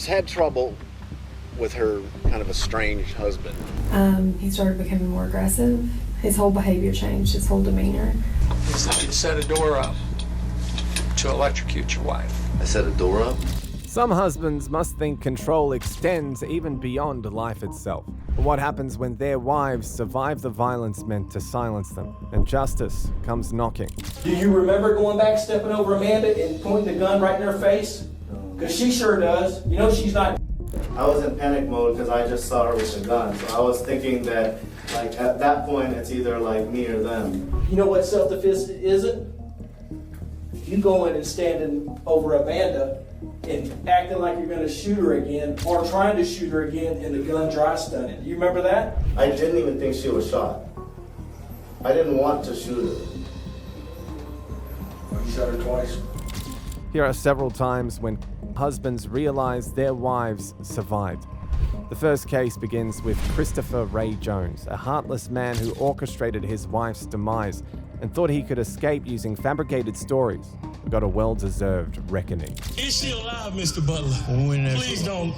She's had trouble with her kind of estranged husband. He started becoming more aggressive. His whole behavior changed, his whole demeanor. It's like you set a door up to electrocute your wife. I set a door up? Some husbands must think control extends even beyond life itself. But what happens when their wives survive the violence meant to silence them, and justice comes knocking? Do you remember going back, stepping over Amanda, and pointing the gun right in her face? Because she sure does. You know she's not. I was in panic mode because I just saw her with the gun. So I was thinking that, like, at that point, it's either, like, me or them. You know what self-defense isn't? You going and standing over Amanda and acting like you're going to shoot her again, or trying to shoot her again, and the gun dry stunning. You remember that? I didn't even think she was shot. I didn't want to shoot her. You shot her twice. Here are several times when husbands realize their wives survived. The first case begins with Christopher Ray Jones, a heartless man who orchestrated his wife's demise and thought he could escape using fabricated stories, but got a well-deserved reckoning. Is she alive, Mr. Butler?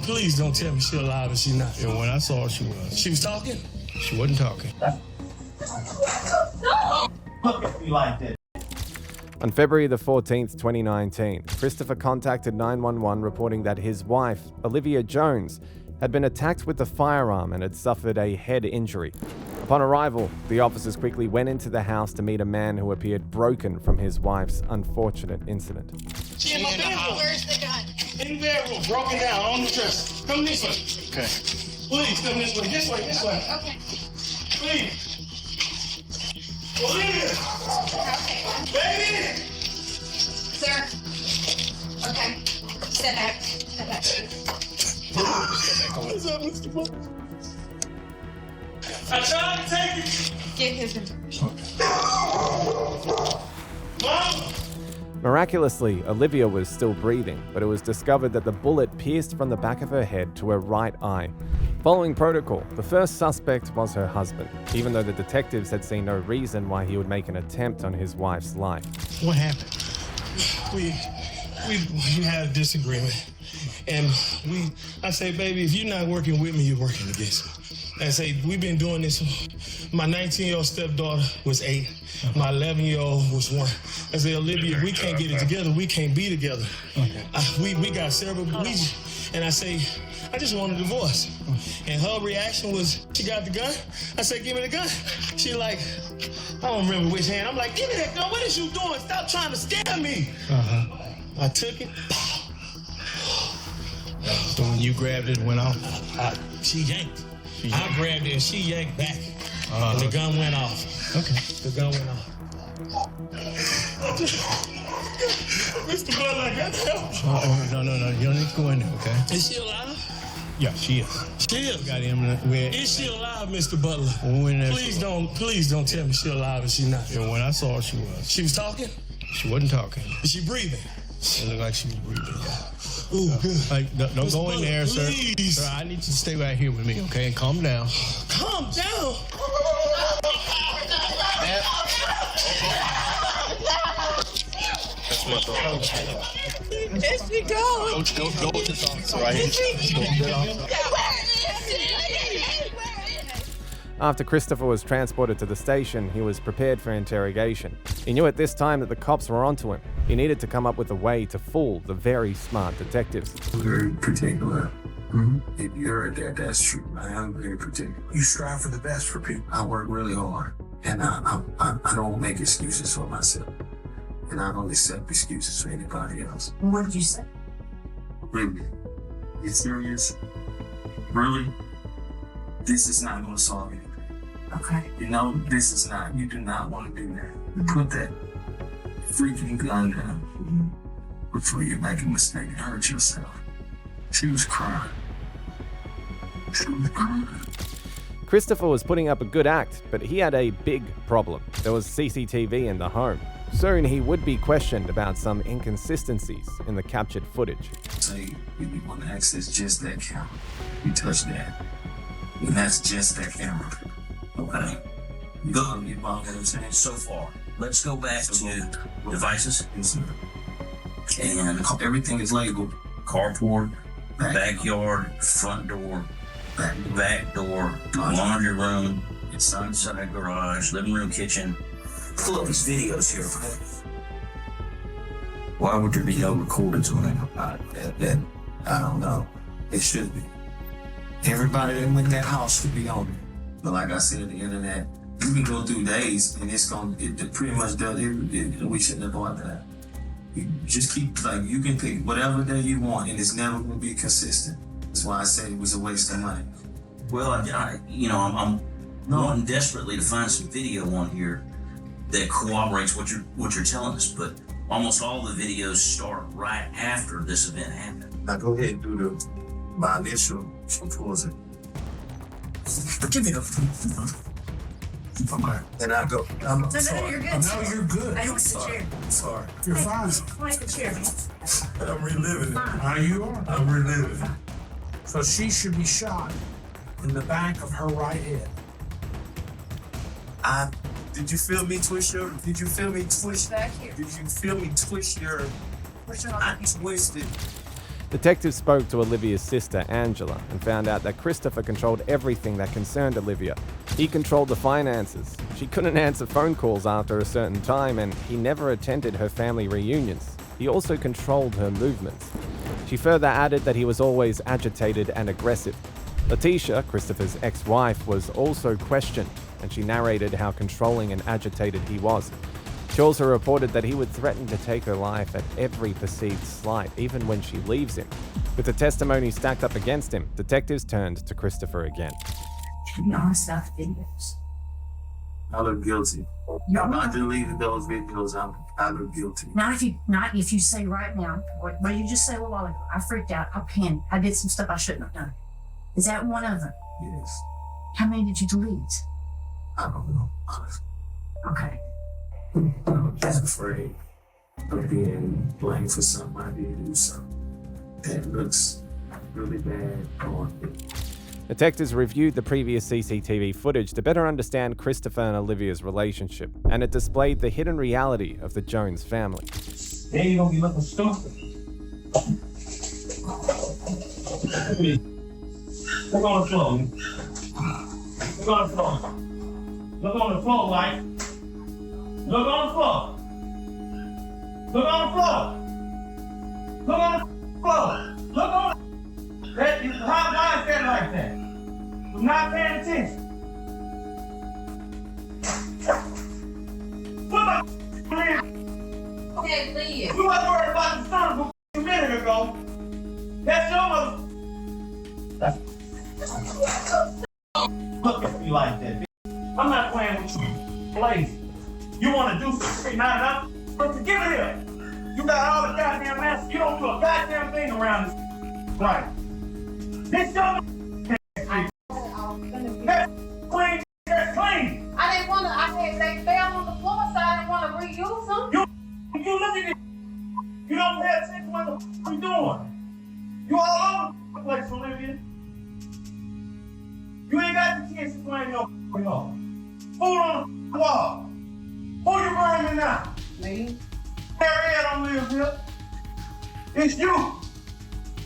Please don't tell me she's alive and she's not. Yeah, when I saw her, she was. She was talking? She wasn't talking. Look at me like that. On February the 14th, 2019, Christopher contacted 911 reporting that his wife, Olivia Jones, had been attacked with a firearm and had suffered a head injury. Upon arrival, the officers quickly went into the house to meet a man who appeared broken from his wife's unfortunate incident. She in my bedroom. Where's the gun? In the bedroom, broken down, on the dresser. Come this way. Okay. Please, come this way. This way. Okay. Please. Olivia! Okay. Baby! Sir. Okay. Step back. What's up, Mr. Butler? I tried to take it. Get his information. Mom! Miraculously, Olivia was still breathing, but it was discovered that the bullet pierced from the back of her head to her right eye. Following protocol, the first suspect was her husband, even though the detectives had seen no reason why he would make an attempt on his wife's life. What happened? We had a disagreement. And I say, baby, if you're not working with me, you're working against me. I say, we've been doing this. My 19-year-old stepdaughter was 8. My 11-year-old was 1. I say, Olivia, we can't get it together. We can't be together. Okay. We got several. And I say, I just want a divorce. And her reaction was, she got the gun? I said, give me the gun. She like, I don't remember which hand. I'm like, give me that gun. What is you doing? Stop trying to scare me. I took it. So when you grabbed it, it went off? She yanked. I grabbed it and she yanked back. And the gun went off. Okay. The gun went off. Mr. Butler, I got help. No. You don't need to go in there, okay? Is she alive? Yeah, she is. She is. Got him. Is she alive, Mr. Butler? Please don't tell me she's alive and she's not. Yeah, when I saw her, she was. She was talking? She wasn't talking. Is she breathing? It looked like she was breathing, yeah. Ooh, good. Don't go in there, sir. Please. Sir, I need you to stay right here with me, okay? And calm down. Calm down. There she goes. Go with this officer right here. After Christopher was transported to the station, he was prepared for interrogation. He knew at this time that the cops were onto him. He needed to come up with a way to fool the very smart detectives. Very particular. If you heard that, that's true. I am very particular. You strive for the best for people. I work really hard, and I don't make excuses for myself, and I don't accept excuses for anybody else. What did you say? Really? You serious? Really? This is not going to solve anything. Okay. You know, this is not. You do not want to do that. Put that freaking gun down before you make a mistake and hurt yourself. She was crying. Christopher was putting up a good act, but he had a big problem. There was CCTV in the home. Soon he would be questioned about some inconsistencies in the captured footage. Say, if you want to access just that camera, you touch that. And that's just that camera. Okay? Go, you follow what I'm saying? So far. Let's go back to devices. Yes, sir. And everything is labeled. Carport, Backyard, front door, back door, laundry room, inside garage, living room, kitchen. Pull up these videos here. Why would there be no recordings on it? I don't know. It should be. Everybody that went in that house should be on it. But like I said, the internet, you can go through days and it pretty much does it. We shouldn't have bought that. You just keep, like, you can pick whatever day you want and it's never gonna be consistent. That's why I said it was a waste of money. Well, I'm wanting desperately to find some video on here that corroborates what you're telling us, but almost all the videos start right after this event happened. Now go ahead and do my initial proposal. Give me the. Okay, then I go. No, you're good. No, you're good. I don't want the chair. Sorry. You're fine. I like the chair. I'm reliving it. You are? I'm reliving it. So she should be shot in the back of her right head. Did you feel me twist your? Did you feel me twist? Back here. Did you feel me twist your? I twisted. Detectives spoke to Olivia's sister, Angela, and found out that Christopher controlled everything that concerned Olivia. He controlled the finances. She couldn't answer phone calls after a certain time, and he never attended her family reunions. He also controlled her movements. She further added that he was always agitated and aggressive. Letitia, Christopher's ex-wife, was also questioned, and she narrated how controlling and agitated he was. She also reported that he would threaten to take her life at every perceived slight, even when she leaves him. With the testimony stacked up against him, detectives turned to Christopher again. To be honest about the videos. I look guilty. I deleted those videos. I look guilty. Not if you say right now, what you just said a little while ago, I freaked out, I panicked, I did some stuff I shouldn't have done. Is that one of them? Yes. How many did you delete? I don't know. Honestly. Okay. I'm just afraid of being blamed for something I did do something that looks really bad on me. Detectives reviewed the previous CCTV footage to better understand Christopher and Olivia's relationship, and it displayed the hidden reality of the Jones family. Then you gonna be looking stupid. Look on the floor. Look on the floor. Look on the floor, Mike. Look on the floor. Look on the floor. Look on the floor. Look on that. Why is that like that? I'm not paying attention. Put my in. Okay, leave. You wasn't worried about the son a minute ago. That's your mother. Look at me like that, bitch. I'm not playing with you. Lazy. You want to do something, not enough? But give it here. You got all the goddamn answers. You don't do a goddamn thing around this. Right. This your that's clean. That's clean. I didn't want to, they fell on the floor, so I didn't want to reuse them. You look at it. You don't pay attention to what the f*** you doing. You all over the place, Olivia. You ain't got the kids to play no food on the wall. Who you bringing now? Me? Harriet don't live here. It's you.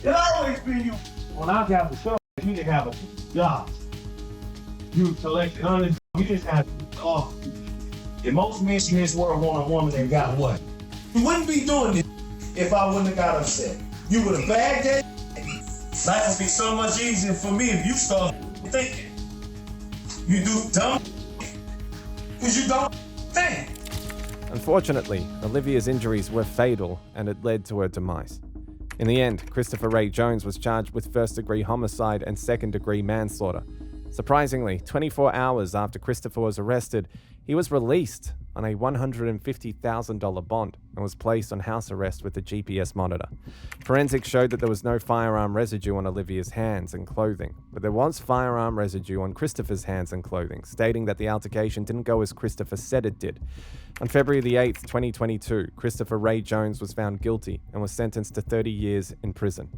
It'll always be you. When I got the show, you didn't have a job. You collected hundreds. You just had off. And most men in this world want a woman that got what? You wouldn't be doing this if I wouldn't have got upset. You would have bagged it. Life would be so much easier for me if you start thinking. You do dumb because you don't think. Unfortunately, Olivia's injuries were fatal, and it led to her demise. In the end, Christopher Ray Jones was charged with first-degree homicide and second-degree manslaughter. Surprisingly, 24 hours after Christopher was arrested, he was released on a $150,000 bond and was placed on house arrest with a GPS monitor. Forensics showed that there was no firearm residue on Olivia's hands and clothing, but there was firearm residue on Christopher's hands and clothing, stating that the altercation didn't go as Christopher said it did. On February the 8th, 2022, Christopher Ray Jones was found guilty and was sentenced to 30 years in prison.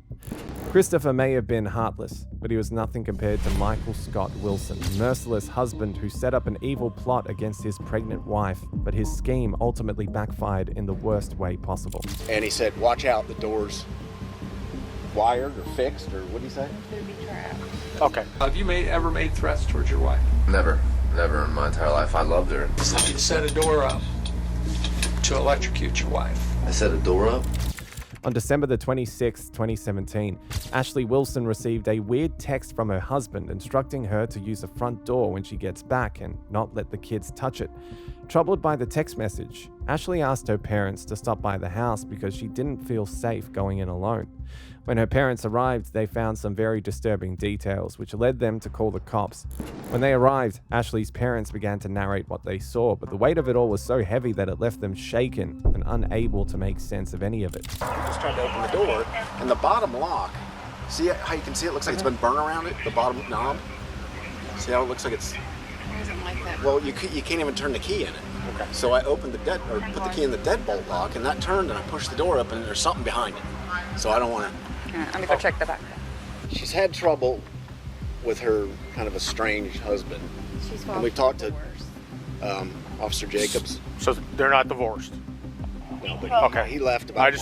Christopher may have been heartless, but he was nothing compared to Michael Scott Wilson, merciless husband who set up an evil plot against his pregnant wife, but his scheme ultimately backfired in the worst way possible. And he said, watch out, the doors wired or fixed, or what do you say? Okay. Have you ever made threats towards your wife? Never in my entire life. I loved her. So you set a door up to electrocute your wife. I set a door up? On December the 26th, 2017, Ashley Wilson received a weird text from her husband instructing her to use the front door when she gets back and not let the kids touch it. Troubled by the text message, Ashley asked her parents to stop by the house because she didn't feel safe going in alone. When her parents arrived, they found some very disturbing details, which led them to call the cops. When they arrived, Ashley's parents began to narrate what they saw, but the weight of it all was so heavy that it left them shaken and unable to make sense of any of it. I just tried to open the door, and the bottom lock, see how you can see it looks like it's been burnt around it, the bottom knob? See how it looks like it's... Well, you can't even turn the key in it. Okay. So I opened put the key in the deadbolt lock, and that turned, and I pushed the door up, and there's something behind it. So I don't want to... Let me go check the back. She's had trouble with her kind of estranged husband. And we've talked to Officer Jacobs. So they're not divorced? No, but okay. He left about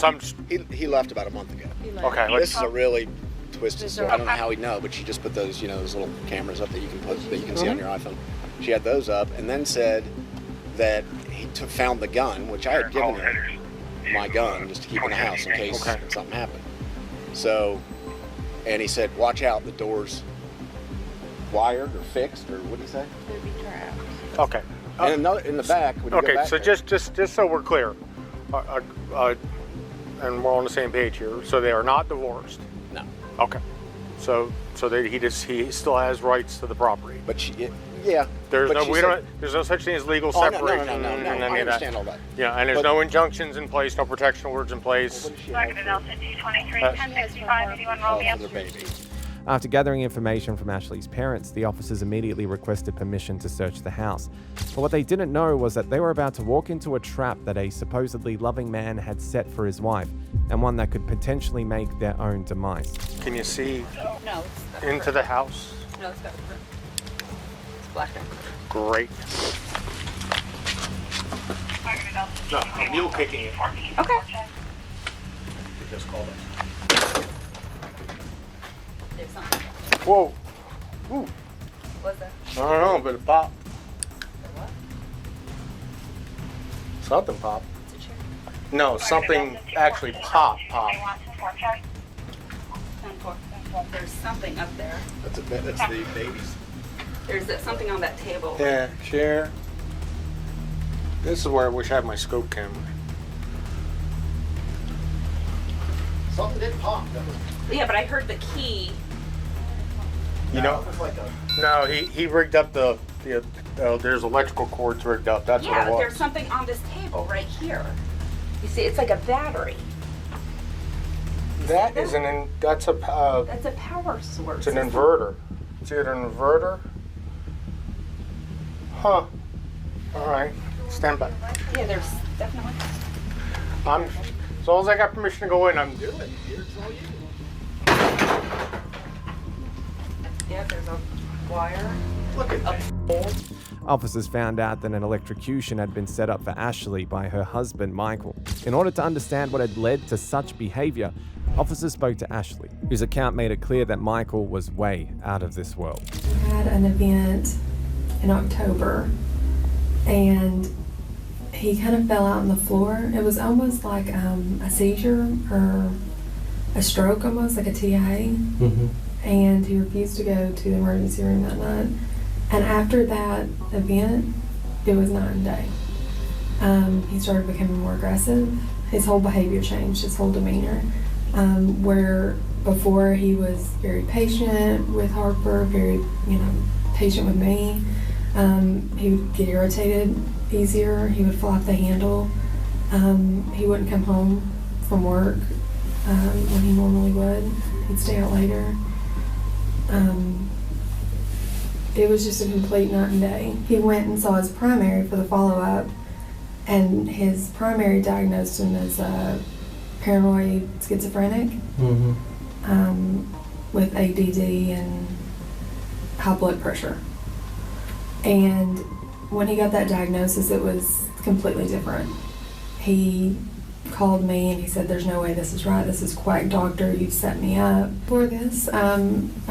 he left about a month ago. Okay. This is a really twisted story. I don't know how he'd know, but she just put those, those little cameras up that you can see on your iPhone. She had those up and then said that he found the gun, which I had given him my gun just to keep in the house in case something happened. So, and he said, watch out, the door's wired or fixed, or what do you say? They'd be trapped. Okay. And in the back, when you go back so there, just so we're clear, and we're on the same page here, so they are not divorced? No. Okay. So he still has rights to the property? But yeah. There's no such thing as legal separation. No. I understand all that. Yeah, and there's no injunctions in place, no protection orders in place. After gathering information from Ashley's parents, the officers immediately requested permission to search the house. But what they didn't know was that they were about to walk into a trap that a supposedly loving man had set for his wife, and one that could potentially make their own demise. Can you see No, into the house? No, it's got black. Great. No, a mule kicking it. Okay. Just called it. There's something. Whoa. Ooh. What's that? I don't know, but it popped. What? Something popped. It's a chair. No, something actually popped. There's something up there. That's the baby's. There's something on that table. Yeah, share. This is where I wish I had my scope camera. Something did pop, though. Yeah, but I heard the key. You know, no, he rigged up there's electrical cords rigged up. That's what it Yeah, was. there's something on this table right here. You see, it's like a battery. That's a That's a power source. it's an inverter. Is it an inverter? Huh. All right. Stand by. Yeah, there's definitely. As long as I got permission to go in, I'm doing it. Yeah, there's a wire. Look at that. Officers found out that an electrocution had been set up for Ashley by her husband, Michael. In order to understand what had led to such behavior, officers spoke to Ashley, whose account made it clear that Michael was way out of this world. We had an event in October, and he kind of fell out on the floor. It was almost like a seizure or a stroke, almost like a TIA. Mm-hmm. And he refused to go to the emergency room that night. And after that event, it was night and day. He started becoming more aggressive. His whole behavior changed, his whole demeanor. Where before he was very patient with Harper, very, patient with me. He would get irritated easier. He would fall off the handle. He wouldn't come home from work when he normally would. He'd stay out later. It was just a complete night and day. He went and saw his primary for the follow-up, and his primary diagnosed him as paranoid schizophrenic, with ADD and high blood pressure. And when he got that diagnosis, it was completely different. He called me and he said, there's no way this is right. This is quack doctor. You've set me up for this. I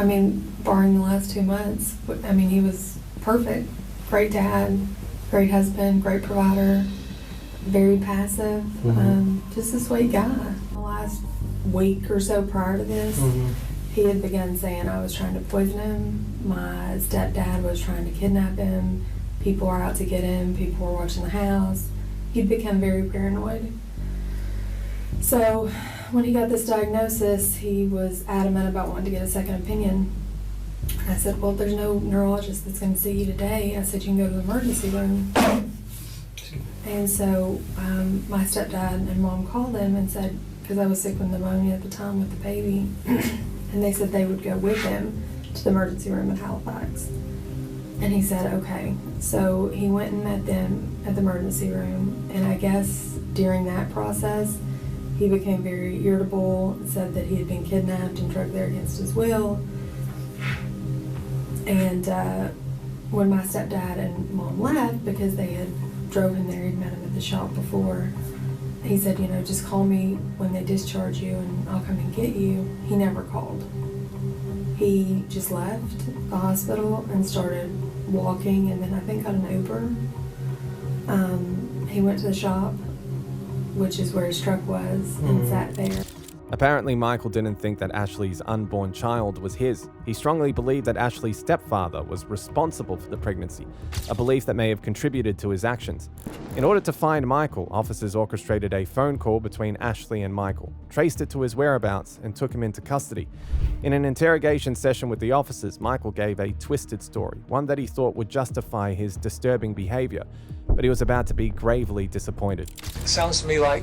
mean, barring the last 2 months, I mean, he was perfect. Great dad, great husband, great provider, very passive, just a sweet guy. The last week or so prior to this, he had begun saying I was trying to poison him. My stepdad was trying to kidnap him. People were out to get him. People were watching the house. He'd become very paranoid. So when he got this diagnosis, he was adamant about wanting to get a second opinion. I said, well, if there's no neurologist that's going to see you today, I said, you can go to the emergency room. And so my stepdad and mom called him and said, because I was sick with pneumonia at the time with the baby, and they said they would go with him to the emergency room at Halifax. And he said, okay. So he went and met them at the emergency room, and I guess during that process, he became very irritable, said that he had been kidnapped and drugged there against his will. And when my stepdad and mom left, because they had drove him there, he'd met him at the shop before, he said, you know, just call me when they discharge you and I'll come and get you. He never called. He just left the hospital and started walking, and then I think got an Uber. He went to the shop, which is where his truck was, and sat there. Apparently, Michael didn't think that Ashley's unborn child was his. He strongly believed that Ashley's stepfather was responsible for the pregnancy, a belief that may have contributed to his actions. In order to find Michael, officers orchestrated a phone call between Ashley and Michael, traced it to his whereabouts, and took him into custody. In an interrogation session with the officers, Michael gave a twisted story, one that he thought would justify his disturbing behavior, but he was about to be gravely disappointed. It sounds to me like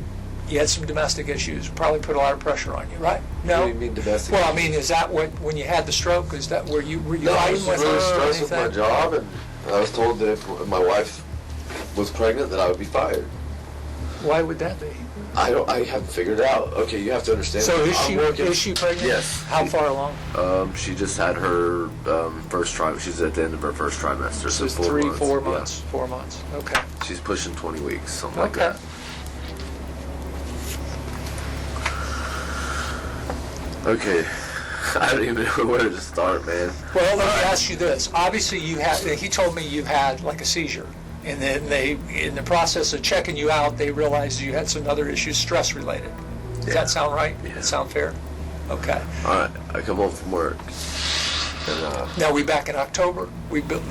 you had some domestic issues, probably put a lot of pressure on you, right? No? What do you mean domestic Well, I mean, is that what, when you had the stroke, is that were you No, I fighting was with really her or stressed with my anything? job, and I was told that if my wife was pregnant, that I would be fired. Why would that be? I haven't figured it out. Okay, you have to understand. So is I'm she pregnant? Yes. How far along? She just had her first trimester. She's at the end of her first trimester. So it's 4 months. 4 months. Okay. She's pushing 20 weeks, something like that. Okay. I don't even know where to start, man. Well, let me ask you this. Obviously, he told me you've had like a seizure. And then they, in the process of checking you out, they realized you had some other issues, stress related. Does that sound right? Yeah. Does that sound fair? Okay. All right. I come home from work. And, now we back in October?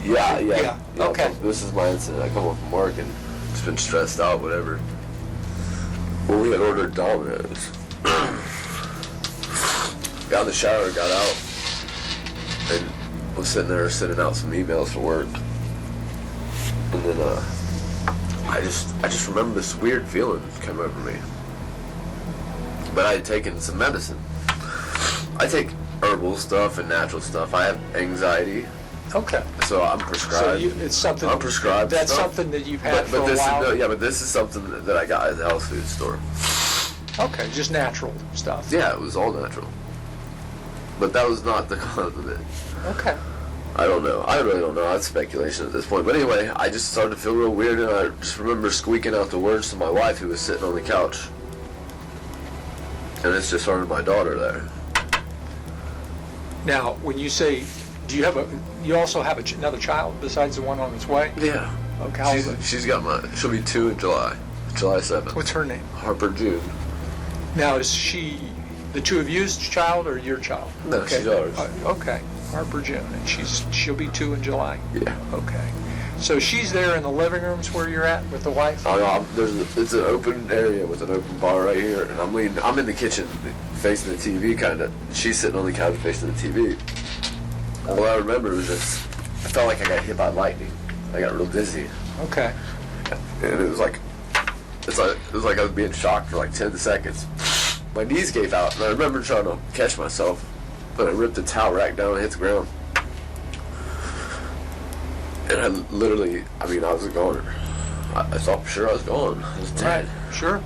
Yeah. Okay. This is my incident. I come home from work and just been stressed out, whatever. Well, we had ordered Domino's. Got in the shower, got out, and was sitting there sending out some emails for work. And then I just remember this weird feeling come over me. But I had taken some medicine. I take herbal stuff and natural stuff. I have anxiety. Okay. So I'm prescribed. So it's something. I'm prescribed. That's stuff. something that you've had for a this while. But this is something that I got at the health food store. Okay, just natural stuff. Yeah, it was all natural. But that was not the cause of it. Okay. I don't know. I really don't know. That's speculation at this point. But anyway, I just started to feel real weird, and I just remember squeaking out the words to my wife, who was sitting on the couch. And it's just her and my daughter there. Now, when you say, you also have another child besides the one on its way? Yeah. Okay. How old is it? She'll be 2 in July 7th. What's her name? Harper June. Now, is she the two of you's child or your child? No, okay. she's ours. Okay. Harper June, and she'll be 2 in July? Yeah. Okay. So she's there in the living rooms where you're at with the wife? It's an open area with an open bar right here, and I'm in the kitchen facing the TV kind of. She's sitting on the couch facing the TV. All I remember was just, I felt like I got hit by lightning. I got real dizzy. Okay. And it was like I was being shocked for like 10 seconds. My knees gave out, and I remember trying to catch myself, but I ripped the towel rack down and hit the ground. And I literally, I was gone. I thought for sure I was gone. I was dead. Right. Sure.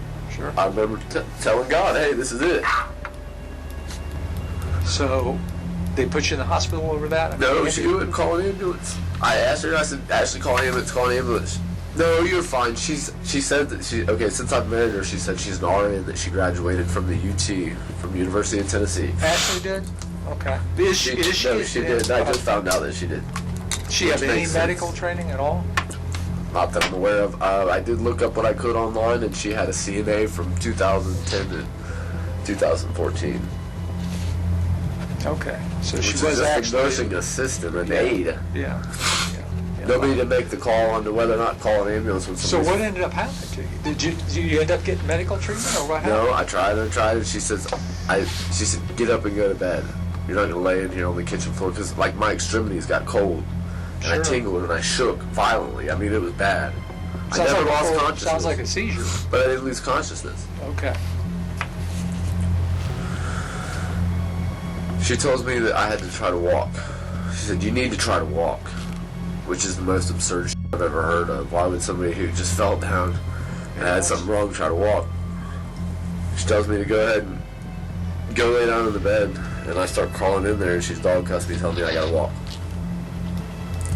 I remember telling God, hey, this is it. So, they put you in the hospital over that? No, she wouldn't call an ambulance. I asked her, I said, Ashley, call an ambulance, call an ambulance. No, you're fine. She said that since I've married her, she said she's an RN, that she graduated from the UT, from University of Tennessee. Ashley did? Okay. No, she did. I just found out that she did. She have any medical training at all? Not that I'm aware of. I did look up what I could online, and she had a CNA from 2010 to 2014. Okay. So she Which was is just actually a nursing assistant, an aide. Yeah. Nobody to make the call on to whether or not call an ambulance when So somebody's... what ended up happening to you? Did you end up getting medical treatment, or what happened? No, I tried and she said, get up and go to bed. You're not going to lay in here on the kitchen floor, because like my extremities got cold, and I tingled and I shook violently. I mean, it was bad. I never lost consciousness. Sounds like a seizure. But I didn't lose consciousness. Okay. She tells me that I had to try to walk. She said, you need to try to walk, which is the most absurd shit I've ever heard of. Why would somebody who just fell down and had something wrong try to walk? She tells me to go ahead and go lay down in the bed, and I start crawling in there, and she's dog cussed me, telling me I gotta walk.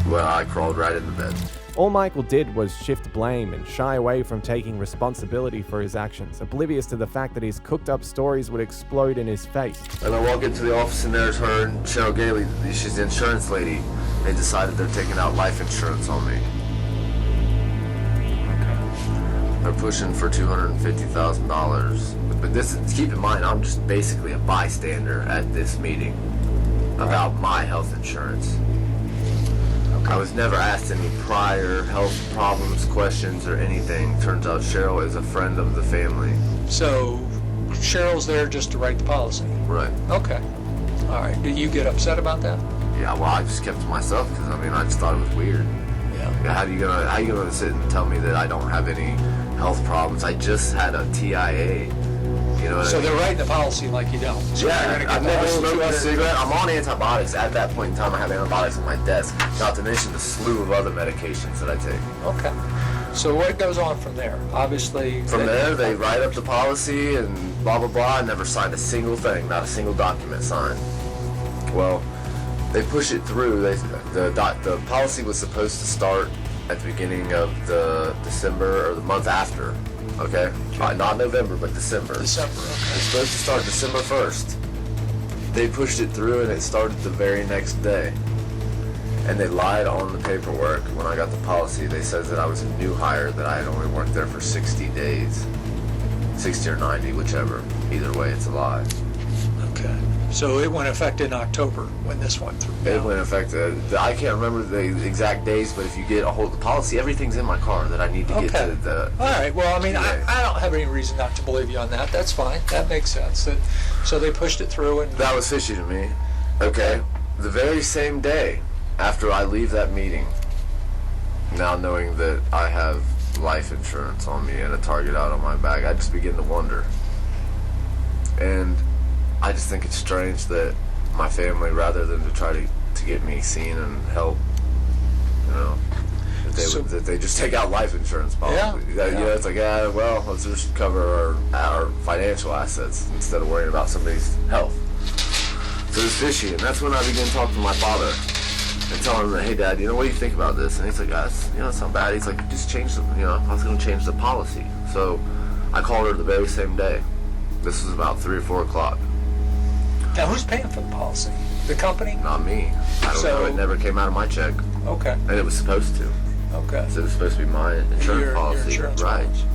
Well, I crawled right in the bed. All Michael did was shift blame and shy away from taking responsibility for his actions, oblivious to the fact that his cooked-up stories would explode in his face. And I walk into the office, and there's her and Cheryl Gailey. She's the insurance lady. They decided they're taking out life insurance on me. They're pushing for $250,000. But keep in mind, I'm just basically a bystander at this meeting about my health insurance. I was never asked any prior health problems, questions, or anything. Turns out Cheryl is a friend of the family. So Cheryl's there just to write the policy? Right. Okay. All right. Did you get upset about that? Yeah, well, I just kept to myself because, I just thought it was weird. Yeah. How you gonna sit and tell me that I don't have any health problems? I just had a TIA. You know what So I mean? they're writing the policy like you don't. So Yeah, I've never smoked a cigarette. I'm on antibiotics. At that point in time, I have antibiotics on my desk, not to mention the slew of other medications that I take. Okay. So what goes on from there? Obviously... From there, they write up the policy and blah, blah, blah. I never signed a single thing, not a single document signed. Well, they push it through. The policy was supposed to start at the beginning of the December, or the month after. Okay? Not November, but December. December, okay. It's supposed to start December 1st. They pushed it through, and it started the very next day. And they lied on the paperwork. When I got the policy, they said that I was a new hire, that I had only worked there for 60 days. 60 or 90, whichever. Either way, it's a lie. Okay. So it went effect in October when this went through. It went effect. I can't remember the exact days, but if you get a hold of the policy, everything's in my car that I need to get to the... All right. Well, I don't have any reason not to believe you on that. That's fine. That makes sense. So they pushed it through, and... That was fishy to me. Okay. The very same day after I leave that meeting, now knowing that I have life insurance on me and a target out on my back, I just begin to wonder. And I just think it's strange that my family, rather than to try to get me seen and help, that they just take out life insurance policy. It's like, well, let's just cover our financial assets instead of worrying about somebody's health. So it's fishy, and that's when I began talking to my father and telling him that, hey, Dad, what do you think about this? And he's like, it's not bad. He's like, just change the, I was going to change the policy. So I called her the very same day. This was about 3 or 4 o'clock. Now, who's paying for the policy? The company? Not me. I don't know. It never came out of my check. Okay. And it was supposed to. Okay. So it was supposed to be my insurance policy. Your insurance right. policy.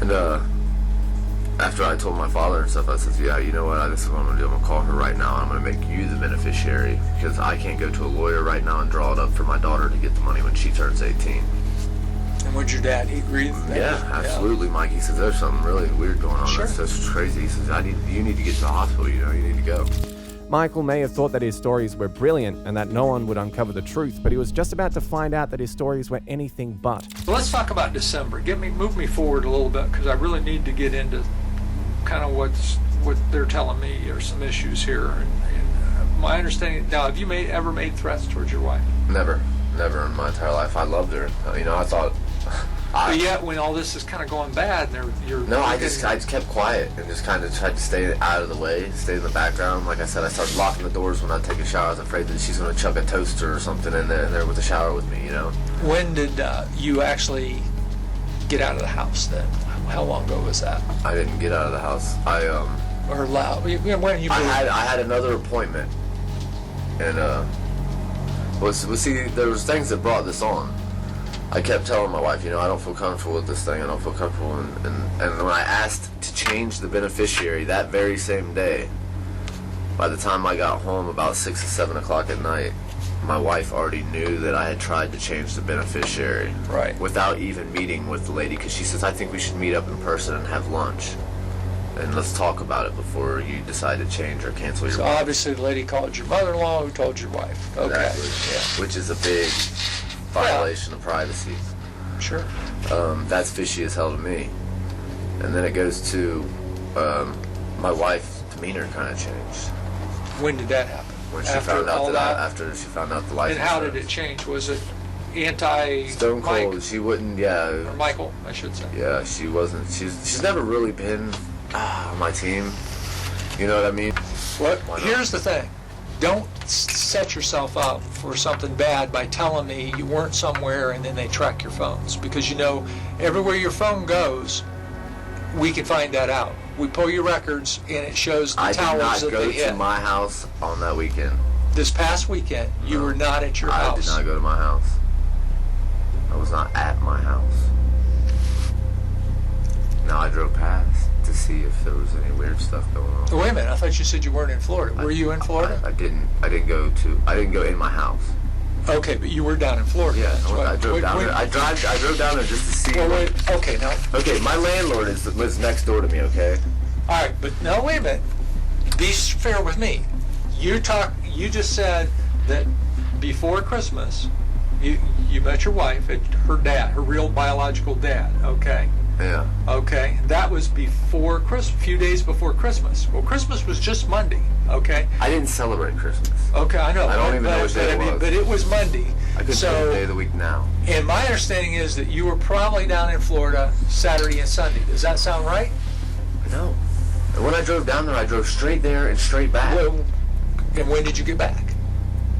And after I told my father and stuff, I said, you know what? This is what I'm going to do. I'm going to call her right now, and I'm going to make you the beneficiary, because I can't go to a lawyer right now and draw it up for my daughter to get the money when she turns 18. And would your dad, he agree with that? Yeah, absolutely, Mike. He says, there's something really weird going on. Sure. That's crazy. He says, you need to get to the hospital, you need to go. Michael may have thought that his stories were brilliant and that no one would uncover the truth, but he was just about to find out that his stories were anything but. Well, let's talk about December. Move me forward a little bit, because I really need to get into kind of what they're telling me are some issues here. And my understanding, now, have you ever made threats towards your wife? Never in my entire life. I loved her. I thought But yet, when all this is kind of going bad, and you're No, I just kept quiet and just kind of tried to stay out of the way, stay in the background. Like I said, I started locking the doors when I take a shower. I was afraid that she's going to chuck a toaster or something in there with the shower with me, you know. When did you actually get out of the house then? How long ago was that? I didn't get out of the house. Or loud? When you? I had another appointment, and see, there was things that brought this on. I kept telling my wife, I don't feel comfortable with this thing. I don't feel comfortable. And when I asked to change the beneficiary that very same day, by the time I got home about 6 or 7 o'clock at night, my wife already knew that I had tried to change the beneficiary. Right. Without even meeting with the lady, because she says, I think we should meet up in person and have lunch. And let's talk about it before you decide to change or cancel your So obviously the lady called your mother-in-law who told your wife. Okay. Exactly. Yeah. Which is a big violation of privacy. Sure. That's fishy as hell to me. And then it goes to my wife's demeanor kind of changed. When did that happen? When she found out after she found out the life insurance. And how did it change? Was it anti Stone Cold? Mike? She wouldn't. Yeah. Or Michael, I should say. Yeah, she wasn't. She's never really been on my team. You know what I mean? Here's the thing. Don't set yourself up for something bad by telling me you weren't somewhere and then they track your phones. Because everywhere your phone goes, we can find that out. We pull your records and it shows the towers that they hit. I did not go to my house on that weekend. This past weekend, you were not at your house. I did not go to my house. I was not at my house. No, I drove past to see if there was any weird stuff going on. Wait a minute, I thought you said you weren't in Florida. Were you in Florida? I didn't go in my house. Okay, but you were down in Florida. Yeah, I drove down there. I drove down there just to see. Okay, now. Okay, my landlord lives next door to me. Okay. All right, but no, wait a minute. Be fair with me. You just said that before Christmas, you met your wife at her dad, her real biological dad. Okay. Yeah. Okay, that was before Christmas, a few days before Christmas. Well, Christmas was just Monday. Okay. I didn't celebrate Christmas. Okay, I know. I don't even know what day it was. But it was Monday. I couldn't tell the day of the week now. And my understanding is that you were probably down in Florida Saturday and Sunday. Does that sound right? No. And when I drove down there, I drove straight there and straight back. And when did you get back?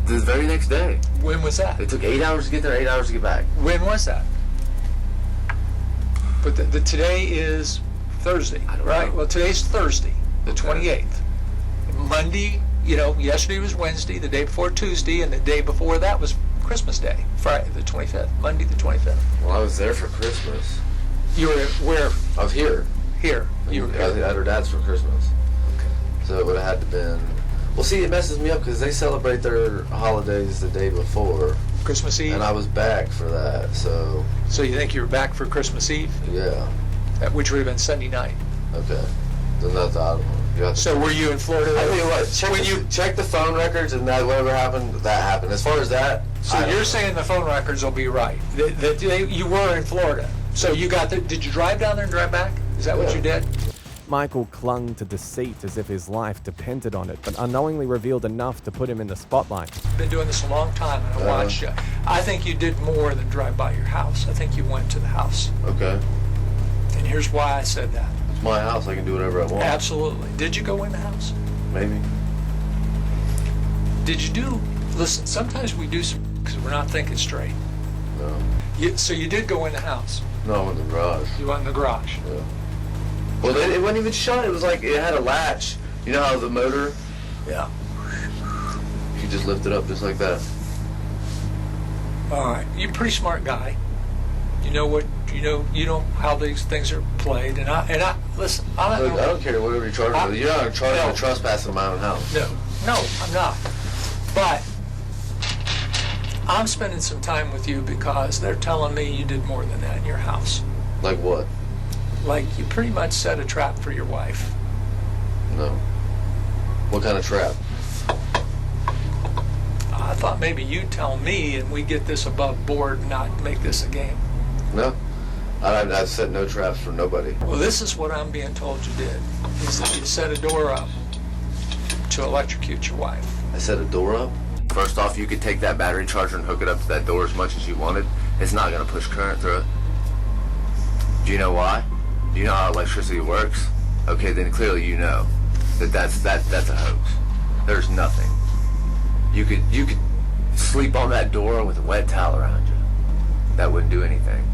The very next day. When was that? It took 8 hours to get there, 8 hours to get back. When was that? But today is Thursday, right? Well, today's Thursday, the 28th. Monday, yesterday was Wednesday, the day before Tuesday, and the day before that was Christmas Day, Friday, the 25th, Monday, the 25th. Well, I was there for Christmas. You were where? I was here. Here. You were I was at her dad's for Christmas. Okay. So it would have had to been. Well, see, it messes me up because they celebrate their holidays the day before. Christmas Eve? And I was back for that, so... So you think you were back for Christmas Eve? Yeah. Which would have been Sunday night. Okay. Then that's out of them. So were you in Florida? I tell you what, check the phone records and that whatever happened, that happened. As far as that... So you're saying the phone records will be right. That you were in Florida. So you got did you drive down there and drive back? Is that what you did? Michael clung to deceit as if his life depended on it, but unknowingly revealed enough to put him in the spotlight. Been doing this a long time, and I watched you. I think you did more than drive by your house. I think you went to the house. Okay. And here's why I said that. It's my house. I can do whatever I want. Absolutely. Did you go in the house? Maybe. Did you do... Listen, sometimes we do some... because we're not thinking straight. No. So you did go in the house? No, I went in the garage. You went in the garage? Yeah. Well, it wasn't even shut. It was like it had a latch. You know how the motor? Yeah. You just lift it up just like that. All right. You're a pretty smart guy. You know how these things are played. And I listen. I don't care whatever you're charged with. You're not charged with trespassing in my own house. No, I'm not. But I'm spending some time with you because they're telling me you did more than that in your house. Like what? Like you pretty much set a trap for your wife. No. What kind of trap? I thought maybe you'd tell me and we get this above board and not make this a game. No. I set no traps for nobody. Well, this is what I'm being told you did. Is that you set a door up to electrocute your wife. I set a door up? First off, you could take that battery charger and hook it up to that door as much as you wanted. It's not going to push current through it. Do you know why? Do you know how electricity works? Okay, then clearly you know that's a hoax. There's nothing. You could sleep on that door with a wet towel around you. That wouldn't do anything.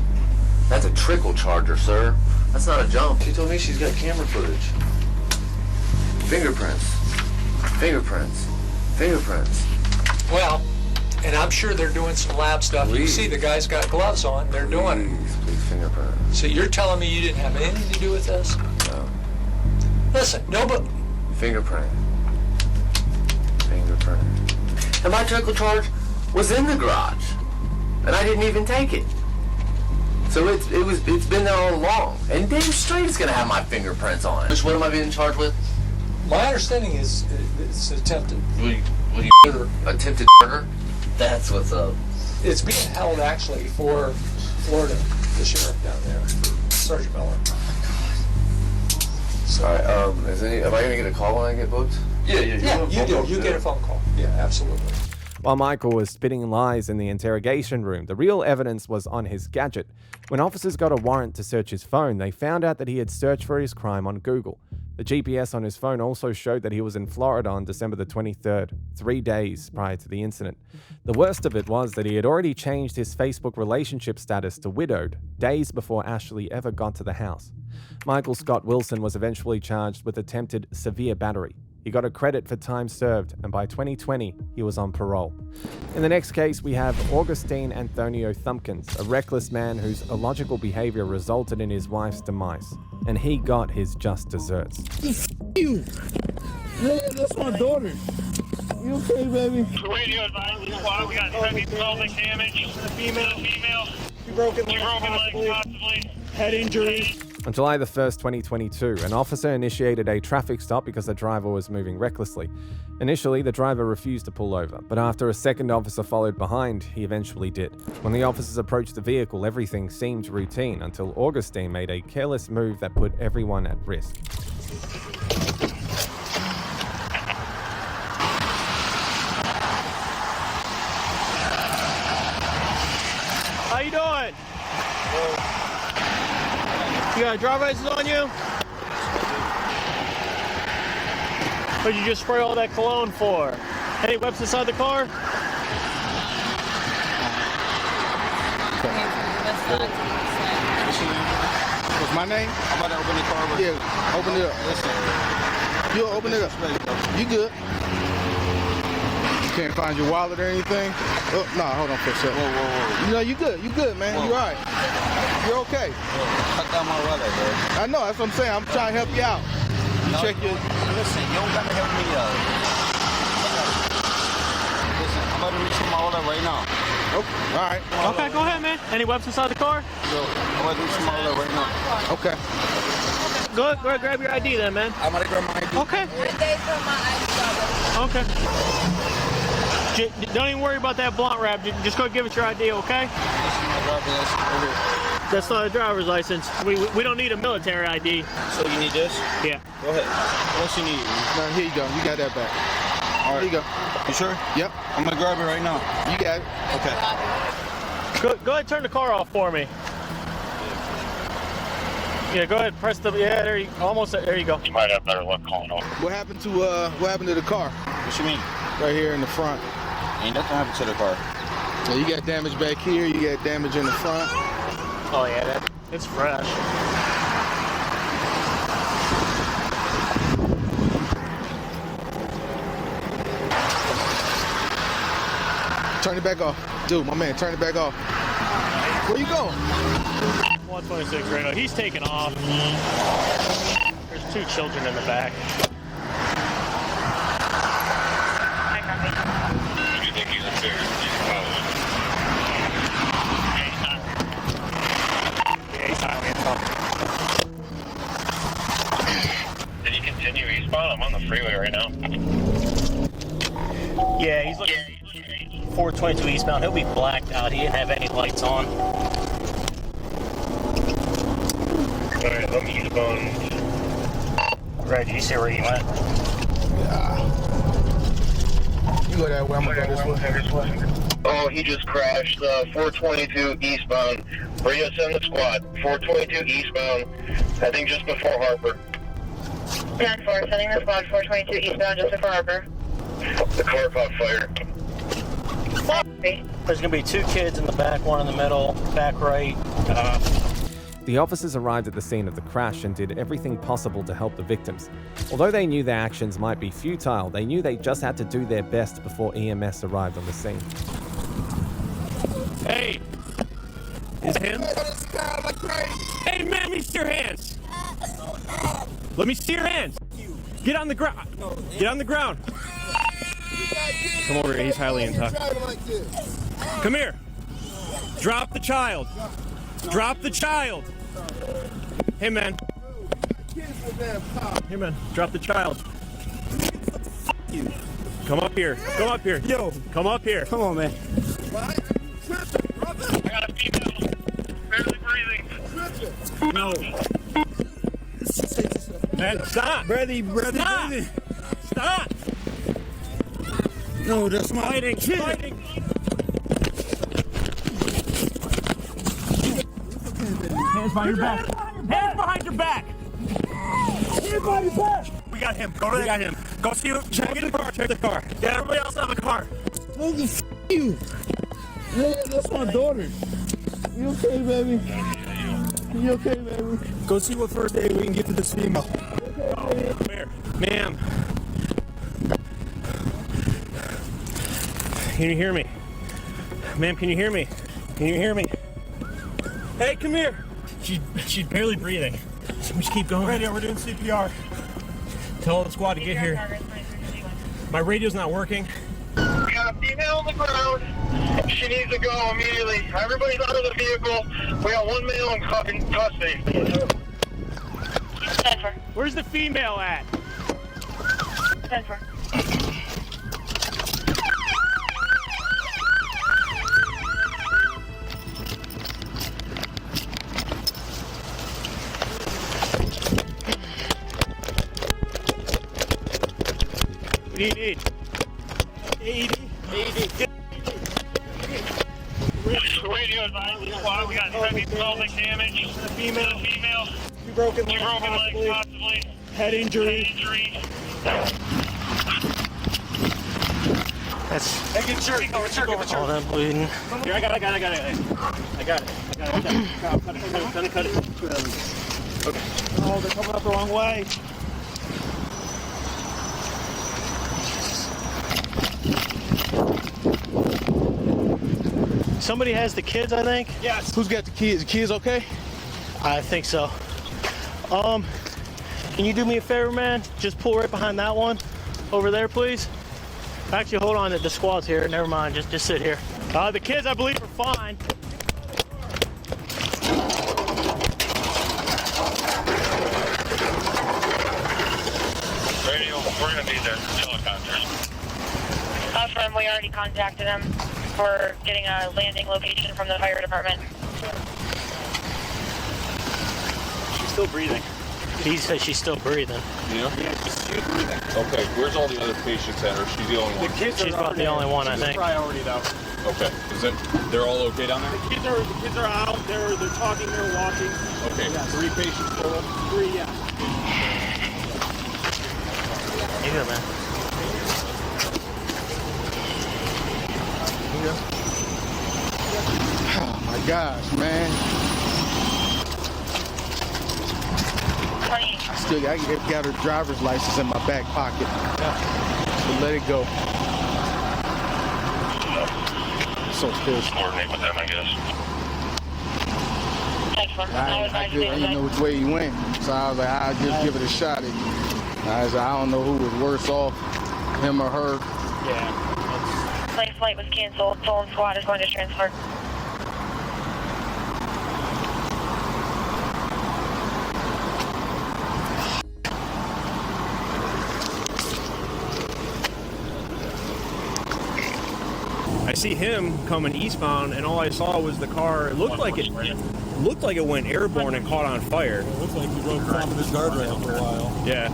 That's a trickle charger, sir. That's not a jump. She told me she's got camera footage. Fingerprints. Fingerprints. Fingerprints. Well, and I'm sure they're doing some lab stuff. You Please. see the guy's got gloves on. They're doing it. Please, fingerprints. So you're telling me you didn't have anything to do with this? No. Listen, nobody... Fingerprint. Fingerprint. And my trickle charge was in the garage. And I didn't even take it. So it's been there all along. And damn straight it's gonna have my fingerprints on it. Which what am I being charged with? My understanding is it's attempted. What you attempted murder? That's what's up. It's being held actually for Florida, the sheriff down there, Sergeant Miller. Alright, am I gonna get a call when I get booked? Yeah, you do. You get a phone call. Yeah, absolutely. While Michael was spitting lies in the interrogation room, the real evidence was on his gadget. When officers got a warrant to search his phone, they found out that he had searched for his crime on Google. The GPS on his phone also showed that he was in Florida on December the 23rd, 3 days prior to the incident. The worst of it was that he had already changed his Facebook relationship status to widowed, days before Ashley ever got to the house. Michael Scott Wilson was eventually charged with attempted severe battery. He got a credit for time served, and by 2020, he was on parole. In the next case, we have Augustine Antonio Thumpkins, a reckless man whose illogical behavior resulted in his wife's demise, and he got his just desserts. You. Yeah, that's my daughter. You okay, baby? Radio advisory squad, we got heavy pelvic damage. Female. You broken leg, possibly. Head injury. On July the 1st, 2022, an officer initiated a traffic stop because the driver was moving recklessly. Initially, the driver refused to pull over, but after a second officer followed behind, he eventually did. When the officers approached the vehicle, everything seemed routine until Augustine made a careless move that put everyone at risk. How you doing? You got a driver's license on you? What'd you just spray all that cologne for? Any weapons inside the car? What's my name? I'm about to open the car. Yeah, open it up. Listen. You'll open it up. You good? You can't find your wallet or anything? Oh, no, hold on for a second. Whoa. You know, you good, man. You all right. You're okay. Cut down my wallet, bro. I know, that's what I'm saying. I'm trying to help you out. Check your... Listen, you don't gotta help me out. Listen, I'm about to reach for my wallet right now. Okay, all right. Okay, go ahead, man. Any weapons inside the car? Yo, I'm about to reach for my wallet right now. Okay. Go ahead, grab your ID then, man. I'm gonna grab my ID. Okay. Okay. Don't even worry about that blunt wrap. Just go give us your ID, okay? That's not a driver's license. We don't need a military ID. So you need this? Yeah. Go ahead. What else you need? No, here you go. You got that back. All right. Here you go. You sure? Yep. I'm gonna grab it right now. You got it. Okay. Go ahead, turn the car off for me. Yeah, go ahead, press the, yeah, there you, almost, there you go. You might have better luck calling over. What happened to the car? What you mean? Right here in the front. Ain't nothing happened to the car. So you got damage back here, you got damage in the front. Oh yeah, it's fresh. Turn it back off. Dude, my man, turn it back off. Where you going? 126 radio. He's taking off. There's 2 children in the back. Do you think he's a figure? Yeah, he's highway something. Did he continue eastbound? I'm on the freeway right now. Yeah, he's looking 422 eastbound. He'll be blacked out. He didn't have any lights on. Alright, I'm eastbound. Reggie, you see where he went? Yeah. go that way. I'm gonna go this way. Oh, he just crashed. 422 eastbound. Bring us in the squad. 422 eastbound. I think just before Harper. 10-4, sending the squad 422 eastbound just before Harper. The car caught fire. There's going to be 2 kids in the back, 1 in the middle, back right. The officers arrived at the scene of the crash and did everything possible to help the victims. Although they knew their actions might be futile, they knew they just had to do their best before EMS arrived on the scene. Hey! His hands? Hey, man, let me see your hands! Let me see your hands! Get on the ground! Get on the ground! Come over here, he's highly intoxicated. Come here! Drop the child! Drop the child! Hey, man. Hey, man, drop the child. Come up here. Come up here. Yo, come up here. Come on, man. I got a female. Barely breathing. No. Man, stop. Brother, Stop. breathing. Stop. No, that's my Fighting. kid. Fighting. Hands behind your back. Hands behind your back. Hands behind your back. We got him. Go to we got him. Go see him. Check the car. Check the car. Get everybody else out of the car. Oh, you. Yeah, that's my daughter. You okay, baby? You okay, baby? Go see what first aid we can get to this female. Come here. Ma'am. Can you hear me? Ma'am, can you hear me? Can you hear me? Hey, come here. She's barely breathing. So we just keep going. Radio, we're doing CPR. Tell the squad to get here. My radio's not working. We got a female on the ground. She needs to go immediately. Everybody's out of the vehicle. We got 1 male in custody. Where's the female at? 10-4. What do you need? AED. Radio advisory squad. We got heavy pelvic damage. Female. Broken leg, possibly. Head injury. That's. Hey, get sure. All that bleeding. Here, I got it. I got it. Cut it. Okay. Oh, they're coming up the wrong way. Somebody has the kids, I think. Yes. Who's got the kids? The kids okay? I think so. Can you do me a favor, man? Just pull right behind that one over there, please. Actually, hold on. The squad's here. Never mind. Just sit here. The kids, I believe, are fine. Radio, we're gonna need the helicopters. Confirm, we already contacted them for getting a landing location from the fire department. She's still breathing. He says she's still breathing. Yeah? She's breathing. Okay, where's all the other patients at? Or is she the only one? The kids She's about the only one, I think. Priority though. Okay, they're all okay down there? The kids are out. They're talking. They're walking. Okay, Yes. 3 patients total? 3, yeah. You good, man? Oh my gosh, man. I got her driver's license in my back pocket. So let it go. So pissed. Coordinate with them, I guess. I didn't know which way he went, so I was like, I'll just give it a shot. I was like, I don't know who was worse off, him or her. Yeah. Plane flight was canceled. Stolen squad is going to transfer. I see him coming eastbound, and all I saw was the car. It looked like it went airborne and caught on fire. It looks like he rode off this guardrail for a while. Yeah.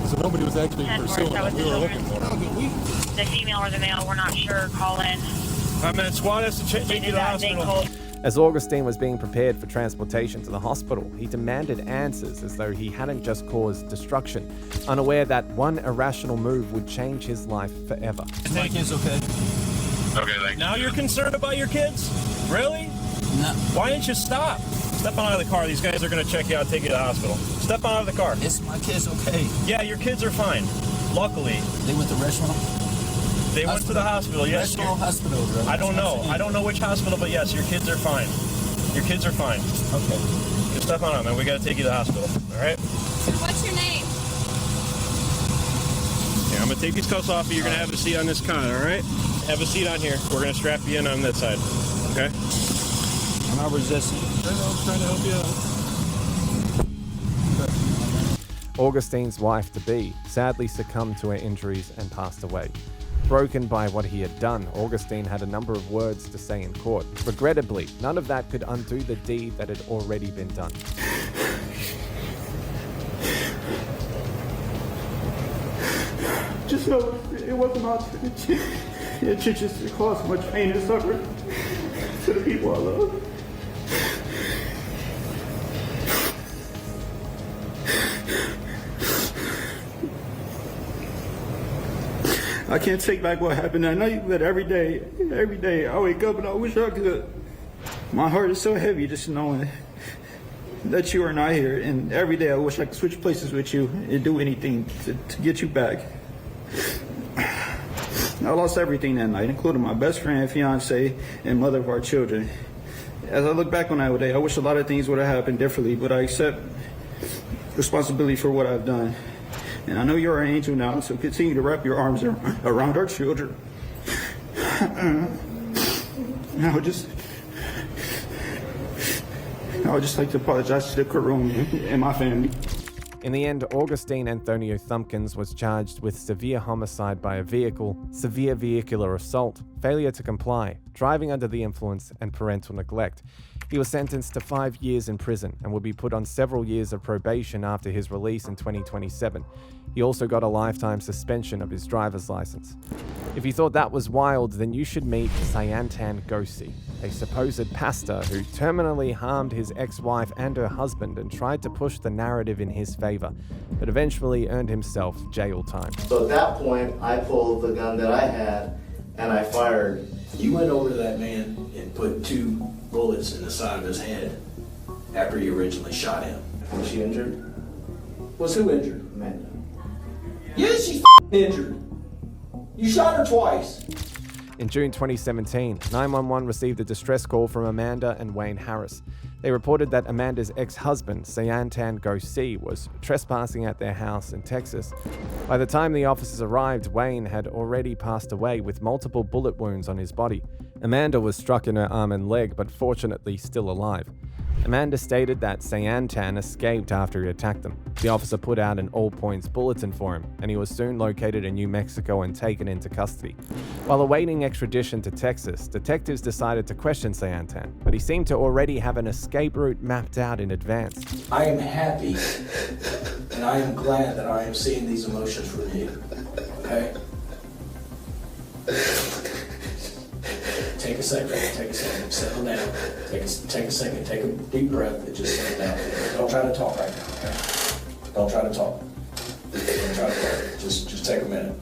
So nobody was actually pursuing him. We were looking for him. The female or the male, we're not sure, call in. Man, SWAT has to take you to the hospital. As Augustine was being prepared for transportation to the hospital, he demanded answers as though he hadn't just caused destruction, unaware that one irrational move would change his life forever. My kid's okay. Okay, thank you. Now you're concerned about your kids? Really? No. Why didn't you stop? Step on out of the car. These guys are going to check you out and take you to the hospital. Step on out of the car. It's my kid's okay. Yeah, your kids are fine. Luckily. They went to the restaurant? They went to the hospital, yes. Hospital, right? I don't know. I don't know which hospital, but yes, your kids are fine. Your kids are fine. Okay. Just step on out, man. We got to take you to the hospital, all right? What's your name? Yeah, I'm going to take these cuffs off you. You're going to have a seat on this cot, all right? Have a seat on here. We're going to strap you in on that side, okay? I'm not resisting. I'm trying to help you out. Augustine's wife-to-be sadly succumbed to her injuries and passed away. Broken by what he had done, Augustine had a number of words to say in court. Regrettably, none of that could undo the deed that had already been done. Just know it wasn't my intention. It just caused much pain and suffering to the people I love. I can't take back what happened. I know that every day I wake up and I wish I could. My heart is so heavy just knowing that you are not here. And every day I wish I could switch places with you and do anything to get you back. I lost everything that night, including my best friend, fiance, and mother of our children. As I look back on that day, I wish a lot of things would have happened differently, but I accept responsibility for what I've done. And I know you're an angel now, so continue to wrap your arms around our children. I would just like to apologize to the courtroom and my family. In the end, Augustine Antonio Thumpkins was charged with severe homicide by a vehicle, severe vehicular assault, failure to comply, driving under the influence, and parental neglect. He was sentenced to 5 years in prison and would be put on several years of probation after his release in 2027. He also got a lifetime suspension of his driver's license. If you thought that was wild, then you should meet Sayantan Ghose, a supposed pastor who terminally harmed his ex-wife and her husband and tried to push the narrative in his favor, but eventually earned himself jail time. So at that point, I pulled the gun that I had and I fired. You went over to that man and put 2 bullets in the side of his head after you originally shot him. Was she injured? Was who injured? Amanda. Yes, she's injured. You shot her twice. In June 2017, 911 received a distress call from Amanda and Wayne Harris. They reported that Amanda's ex-husband, Sayantan Ghose, was trespassing at their house in Texas. By the time the officers arrived, Wayne had already passed away with multiple bullet wounds on his body. Amanda was struck in her arm and leg, but fortunately still alive. Amanda stated that Sayantan escaped after he attacked them. The officer put out an all-points bulletin for him, and he was soon located in New Mexico and taken into custody. While awaiting extradition to Texas, detectives decided to question Sayantan, but he seemed to already have an escape route mapped out in advance. I am happy, and I am glad that I am seeing these emotions from you, okay? Take a second, settle down. Take a second, take a deep breath and just settle down. Don't try to talk right now, okay? Don't try to talk. Don't try to talk. Just take a minute.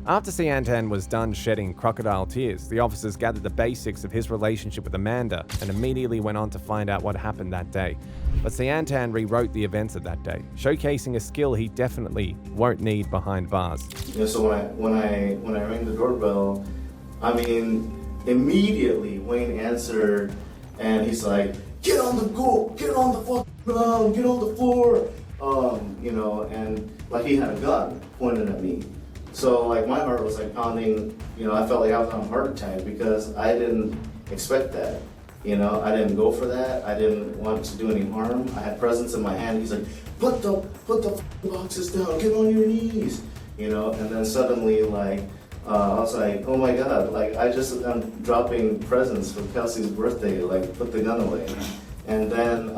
After Sayantan was done shedding crocodile tears, the officers gathered the basics of his relationship with Amanda and immediately went on to find out what happened that day. But Sayantan rewrote the events of that day, showcasing a skill he definitely won't need behind bars. Yeah, so when I rang the doorbell, I mean, immediately Wayne answered, and he's like, "Get on the floor, you know, and like he had a gun pointed at me. So like my heart was like pounding, you know, I felt like I was on a heart attack because I didn't expect that. You know, I didn't go for that. I didn't want to do any harm. I had presents in my hand. He's like, put the boxes down, get on your knees. you know, and then suddenly, like, I was like, oh my God, like, I'm dropping presents for Kelsey's birthday, like, put the gun away. And then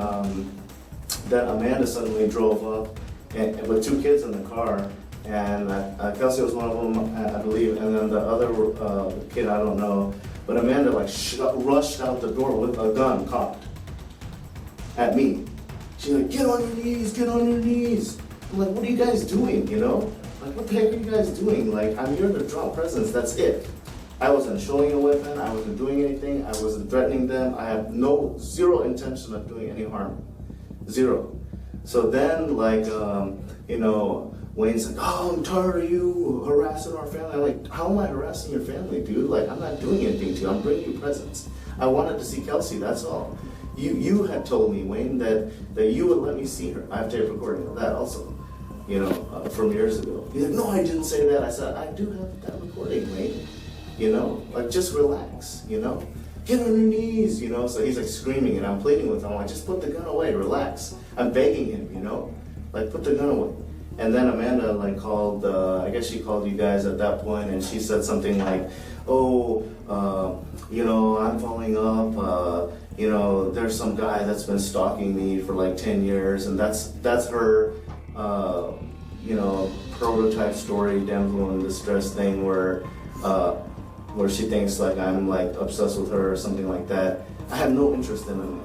Amanda suddenly drove up with 2 kids in the car, and Kelsey was one of them, I believe, and then the other kid, I don't know, but Amanda, like, rushed out the door with a gun cocked at me. She's like, get on your knees, get on your knees. I'm like, what are you guys doing, you know? Like, what the heck are you guys doing? Like, I'm here to drop presents, that's it. I wasn't showing a weapon, I wasn't doing anything, I wasn't threatening them, I have zero intention of doing any harm. Zero. So then, like, you know, Wayne's like, oh, I'm tired of you harassing our family. I'm like, how am I harassing your family, dude? Like, I'm not doing anything to you, I'm bringing you presents. I wanted to see Kelsey, that's all. You had told me, Wayne, that you would let me see her. I have tape recording of that also, you know, from years ago. He's like, no, I didn't say that. I said, I do have that recording, Wayne. You know, like, just relax, you know? Get on your knees, you know? So he's like screaming and I'm pleading with him. I'm like, just put the gun away, relax. I'm begging him, you know? Like, put the gun away. And then Amanda, like, called, I guess she called you guys at that point, and she said something like, oh, you know, I'm following up, you know, there's some guy that's been stalking me for like 10 years, and that's her, you know, prototype story, damsel in distress thing, where she thinks like I'm like obsessed with her or something like that. I have no interest in Amanda.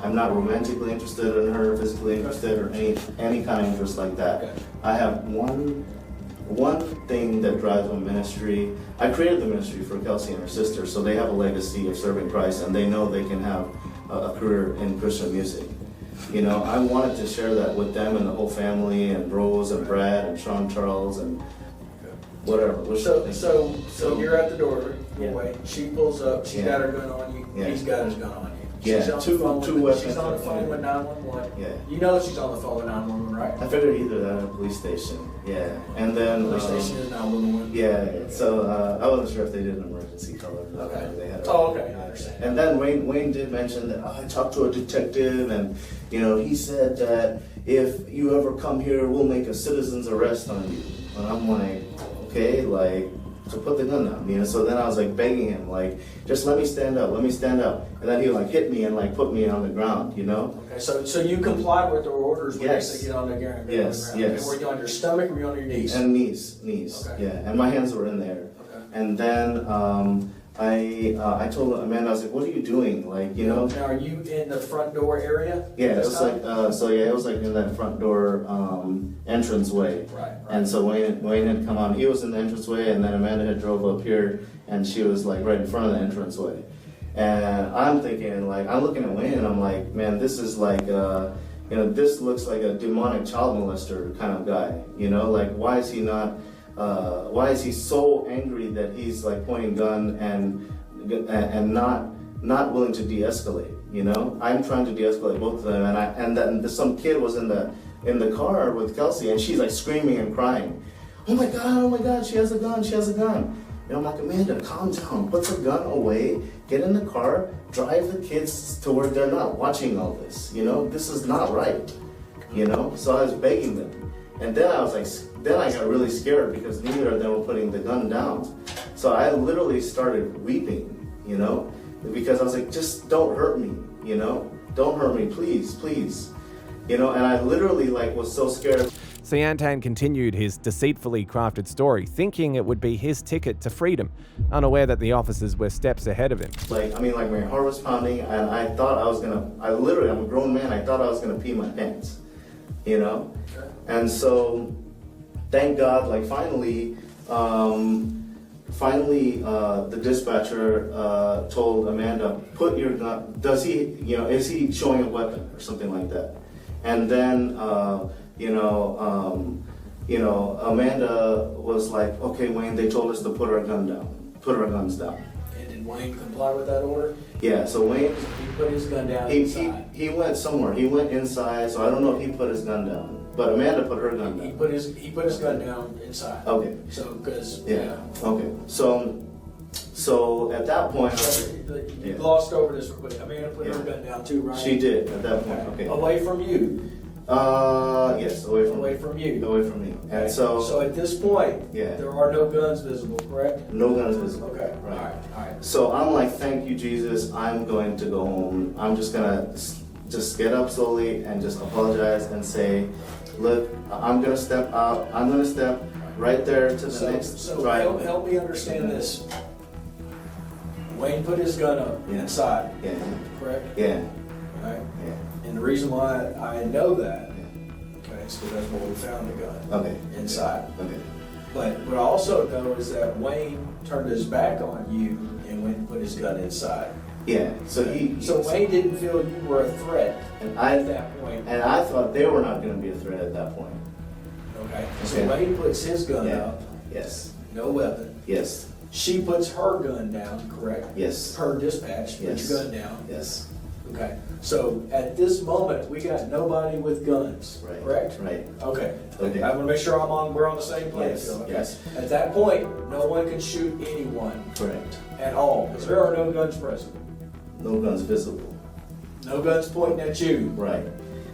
I'm not romantically interested in her, physically interested, or any kind of interest like that. Okay. I have one thing that drives my ministry. I created the ministry for Kelsey and her sister, so they have a legacy of serving Christ, and they know they can have a career in Christian music. You know, I wanted to share that with them and the whole family, and Rose and Brad and Sean Charles and whatever. So you're at the door. Wait, she pulls up. She got her gun on you. Yeah. He's got his gun on you. Yeah, she's on two weapons. She's on the phone with 911. Yeah. You know she's on the phone with 911, right? I figured either that or police station. Yeah. And then police station is 911. Yeah. So I wasn't sure if they did an emergency call or not. Okay. They had okay, I understand. And then Wayne did mention that I talked to a detective, and you know, he said that if you ever come here, we'll make a citizen's arrest on you. And I'm like, okay, like, so put the gun down, you know. So then I was like begging him, like, just let me stand up, and then he like hit me and like put me on the ground, you know. Okay, so you complied with the orders when yes. they said get on the ground. Yes, yes. And were you on your stomach or were you on your knees? And knees. Okay. Yeah, and my hands were in there. Okay. And then I told Amanda, I was like, what are you doing? Like, you know. Now, are you in the front door area? Yeah, it was like, it was like in that front door entranceway. Right. And so Wayne had come on, he was in the entranceway, and then Amanda had drove up here, and she was like right in front of the entranceway. And I'm thinking, like, I'm looking at Wayne, and I'm like, man, this is like, you know, this looks like a demonic child molester kind of guy, you know? Like, why is he so angry that he's like pointing gun and not willing to de-escalate, you know? I'm trying to de-escalate both of them, and then some kid was in the car with Kelsey, and she's like screaming and crying. Oh my God, she has a gun. And I'm like, Amanda, calm down, put the gun away, get in the car, drive the kids to where they're not watching all this, you know? This is not right, you know? So I was begging them. And then I got really scared because neither of them were putting the gun down. So I literally started weeping, you know? Because I was like, just don't hurt me, you know? Don't hurt me, please. You know, and I literally like was so scared. Sayantan continued his deceitfully crafted story, thinking it would be his ticket to freedom, unaware that the officers were steps ahead of him. Like my heart was pounding, and I thought I'm a grown man, I thought I was gonna pee my pants, you know? And so, thank God, like finally, the dispatcher told Amanda, put your gun, is he showing a weapon or something like that? And then, Amanda was like, okay, Wayne, they told us to put our guns down. And did Wayne comply with that order? Yeah, so Wayne... He put his gun down inside. He went somewhere. He went inside, so I don't know if he put his gun down. But Amanda put her gun down. He put his gun down inside. Okay. So, because... Yeah, okay. So at that point... You glossed over this real quick. Amanda put her gun down too, right? She did, at that point, okay. Away from you. Yes, away from you. Away from me. Okay. And so at this point, there are no guns visible, correct? No guns visible. Okay. Right. All right. So I'm like, thank you, Jesus. I'm going to go home. I'm just gonna just get up slowly and just apologize and say, look, I'm gonna step out. I'm gonna step right there to the next driveway. Help me understand this. Wayne put his gun up inside. Yeah. Correct? Yeah. All right. Yeah. And the reason why I know that, okay, is because that's where we found the gun. Okay. Inside. Okay. But what I also know is that Wayne turned his back on you and went and put his gun inside. Yeah. So Wayne didn't feel you were a threat at that point. And I thought they were not going to be a threat at that point. Okay. So Wayne puts his gun up. Yes. No weapon. Yes. She puts her gun down, correct? Yes. Her dispatch, Yes. put your gun down. Yes. Okay. So at this moment, we got nobody with guns, correct? Right. Okay. Okay. I want to make sure we're on the same playing Yes. field. Okay. Yes. At that point, no one can shoot anyone. Correct. At all, because there are no guns present. No guns visible. No guns pointing at you. Right.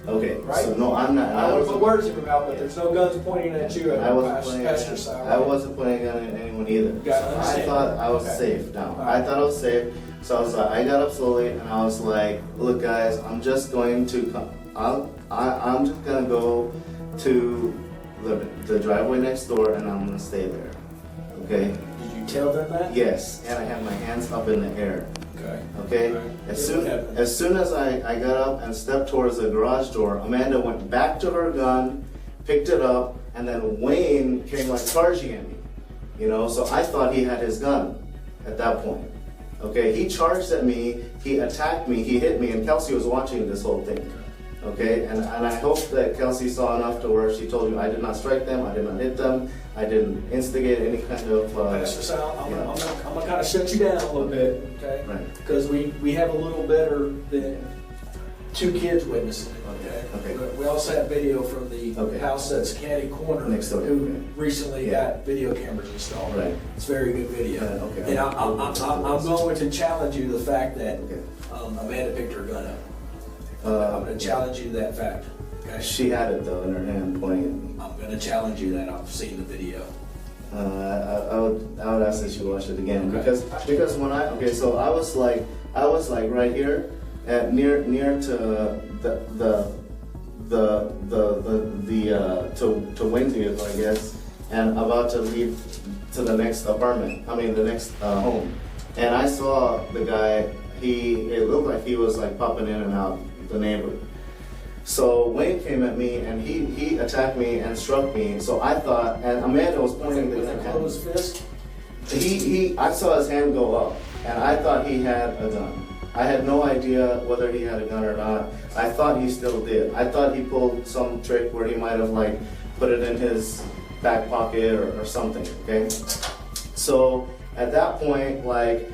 Okay. Right? So no, I'm not. I don't want to put words in your mouth, but there's no guns pointing at you. I wasn't pointing a gun at anyone either. So I thought I was safe now. I thought I was safe. So I was like, I got up slowly and I was like, look guys, I'm just going to come. I'm just gonna go to the driveway next door and I'm gonna stay there. Okay. Did you tell them that? Yes. And I had my hands up in the air. Okay. Okay. Right. As soon as I got up and stepped towards the garage door, Amanda went back to her gun, picked it up, and then Wayne came like charging at me. You know, so I thought he had his gun at that point. Okay, he charged at me, he attacked me, he hit me, and Kelsey was watching this whole thing. Okay, and I hope that Kelsey saw enough to where she told you I did not strike them, I did not hit them, I didn't instigate any kind of. Pastor Sal, I'm gonna kind of shut you down a little bit, okay? Right. Because we have a little better than 2 kids witnessing it, okay? Okay. But we also have video from the house that's Caddy Corner, Next door. who recently got video cameras installed. Right. It's very good video. Okay. And I'm going to challenge you to the fact that Amanda picked her gun up. I'm going to challenge you to that fact. Okay? She had it though in her hand pointing at me. I'm going to challenge you that I've seen the video. I would ask that you watch it again because when I was like right here at near to to Wayne's vehicle, I guess, and about to leave to the next apartment. I mean the next home, and I saw the guy. It looked like he was like popping in and out the neighborhood. So Wayne came at me and he attacked me and struck me. So I thought, and Amanda was pointing the gun at me. Closed fist? I saw his hand go up and I thought he had a gun. I had no idea whether he had a gun or not. I thought he still did. I thought he pulled some trick where he might have like put it in his back pocket or something, okay? So at that point, like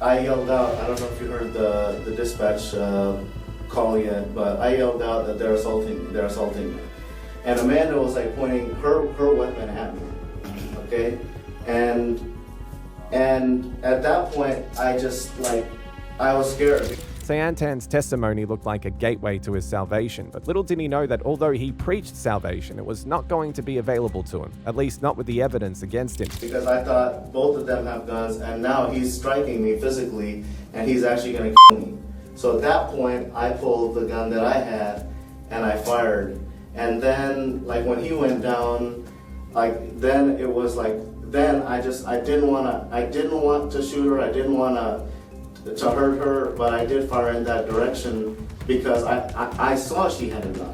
I yelled out, I don't know if you heard the dispatch call yet, but I yelled out that they're assaulting me. And Amanda was like pointing her weapon at me, okay? And at that point, I was scared. Sayantan's testimony looked like a gateway to his salvation, but little did he know that although he preached salvation, it was not going to be available to him, at least not with the evidence against him. Because I thought both of them have guns, and now he's striking me physically, and he's actually going to kill me. So at that point, I pulled the gun that I had, and I fired. And then, like when he went down, like then it was like, then I didn't want to shoot her. I didn't want to hurt her, but I did fire in that direction because I saw she had a gun.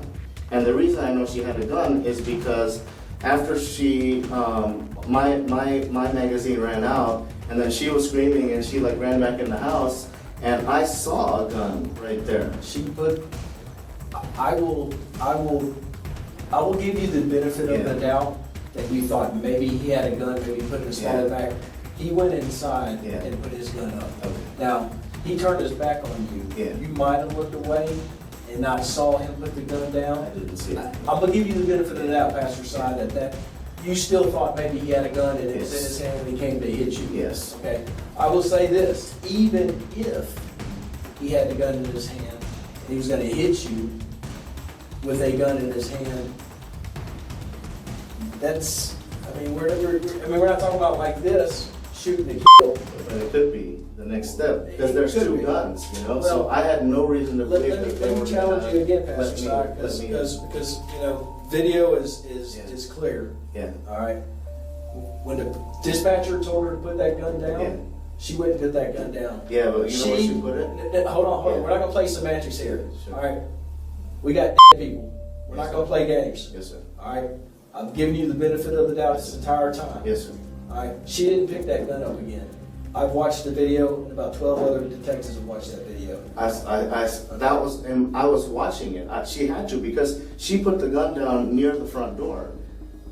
And the reason I know she had a gun is because after my magazine ran out, and then she was screaming and she like ran back in the house, and I saw a gun right there. I will give you the benefit of the doubt that you thought maybe he had a gun, maybe he put it in his wallet back. He went inside and put his gun up. Okay. Now, he turned his back on you. Yeah. You might have looked away and not saw him put the gun down. I didn't see it. I'm going to give you the benefit of the doubt, Pastor Side, that you still thought maybe he had a gun and it was in his hand when he came to hit you. Yes. Okay. I will say this, even if he had the gun in his hand and he was going to hit you, with a gun in his hand. That's, we're not talking about like this, shooting to kill. But it could be the next step, because there's two guns, you know, so I had no reason to believe that they were. Let me challenge you again, Pastor Stock, because, you know, video is clear. Yeah. All right. When the dispatcher told her to put that gun down, she went and put that gun down. Yeah, but you know where she put it? Hold on. We're not going to play semantics here. All right. We got people. We're not going to play games. Yes, sir. All right. I'm giving you the benefit of the doubt this entire time. Yes, sir. All right. She didn't pick that gun up again. I've watched the video, and about 12 other detectives have watched that video. I was watching it. She had to, because she put the gun down near the front door,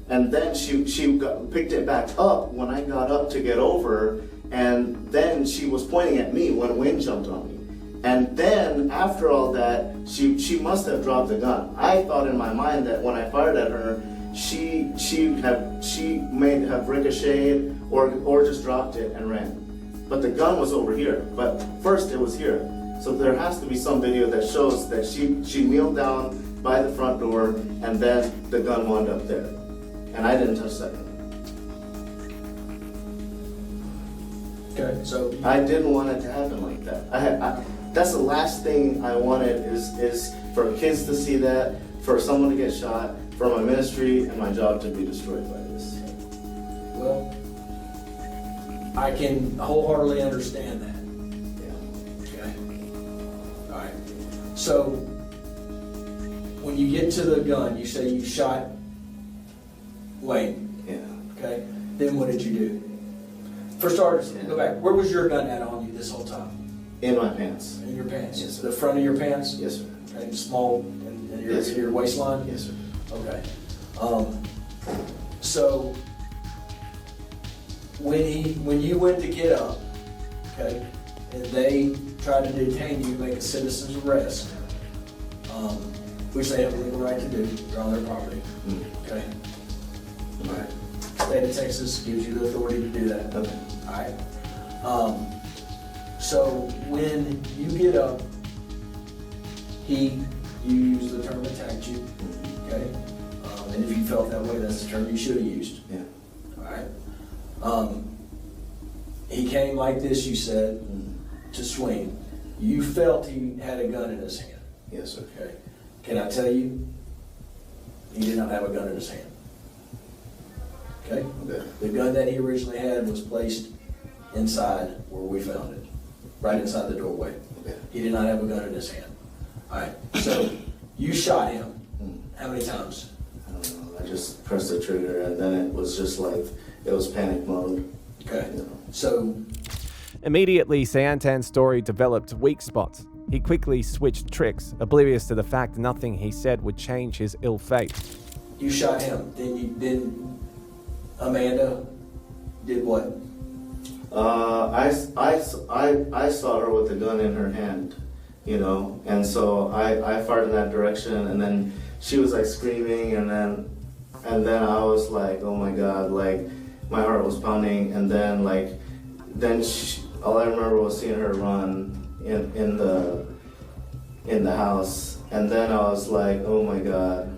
and then she picked it back up when I got up to get over, and then she was pointing at me when Wayne jumped on me. And then after all that, she must have dropped the gun. I thought in my mind that when I fired at her, she may have ricocheted or just dropped it and ran. But the gun was over here. But first it was here. So there has to be some video that shows that she kneeled down by the front door, and then the gun wound up there. And I didn't touch that gun. Okay, so I didn't want it to happen like that. That's the last thing I wanted is for kids to see that, for someone to get shot, for my ministry and my job to be destroyed by this. Well, I can wholeheartedly understand that. Yeah. Okay. All right. So when you get to the gun, you say you shot Wayne. Yeah. Okay. Then what did you do? For starters, go back. Where was your gun at on you this whole time? In my pants. In your pants? Yes, sir. The front of your pants? Yes, sir. Okay, small in your, Yes, sir. your waistline? Yes, sir. Okay. So when you went to get up, okay, and they tried to detain you, make a citizen's arrest, which they have a legal right to do, they're on their property, okay? All right. State of Texas gives you the authority to do that. Okay. All right. So when you get up, you use the term attacked you, okay? And if you felt that way, that's the term you should have used. Yeah. All right. He came like this, you said, to swing. You felt he had a gun in his hand. Yes, sir. Okay. Can I tell you? He did not have a gun in his hand. Okay? Okay. The gun that he originally had was placed inside where we found it, right inside the doorway. Okay. He did not have a gun in his hand. All right. So you shot him. How many times? I don't know. I just pressed the trigger, and then it was just like, it was panic mode. Okay. You know. So Immediately, Sayantan's story developed weak spots. He quickly switched tricks, oblivious to the fact nothing he said would change his ill fate. you shot him. Then Amanda did what? I saw her with the gun in her hand, you know, and so I fired in that direction, and then she was like screaming, and then I was like, oh my God, like my heart was pounding, and then all I remember was seeing her run in the house, and then I was like, oh my God,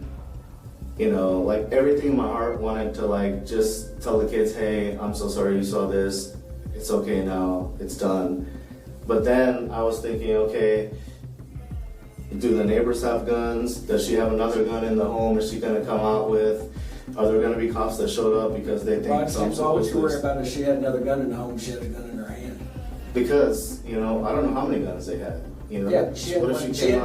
you know, like everything in my heart wanted to like just tell the kids, hey, I'm so sorry you saw this. It's okay now, it's done. But then I was thinking, okay, do the neighbors have guns? Does she have another gun in the home? Is she gonna come out with? Are there gonna be cops that showed up because they think Well, it seems all was you worry about is she had another gun in the home, she had a gun in her hand. Because, you know, I don't know how many guns they had. You know, Yeah, she had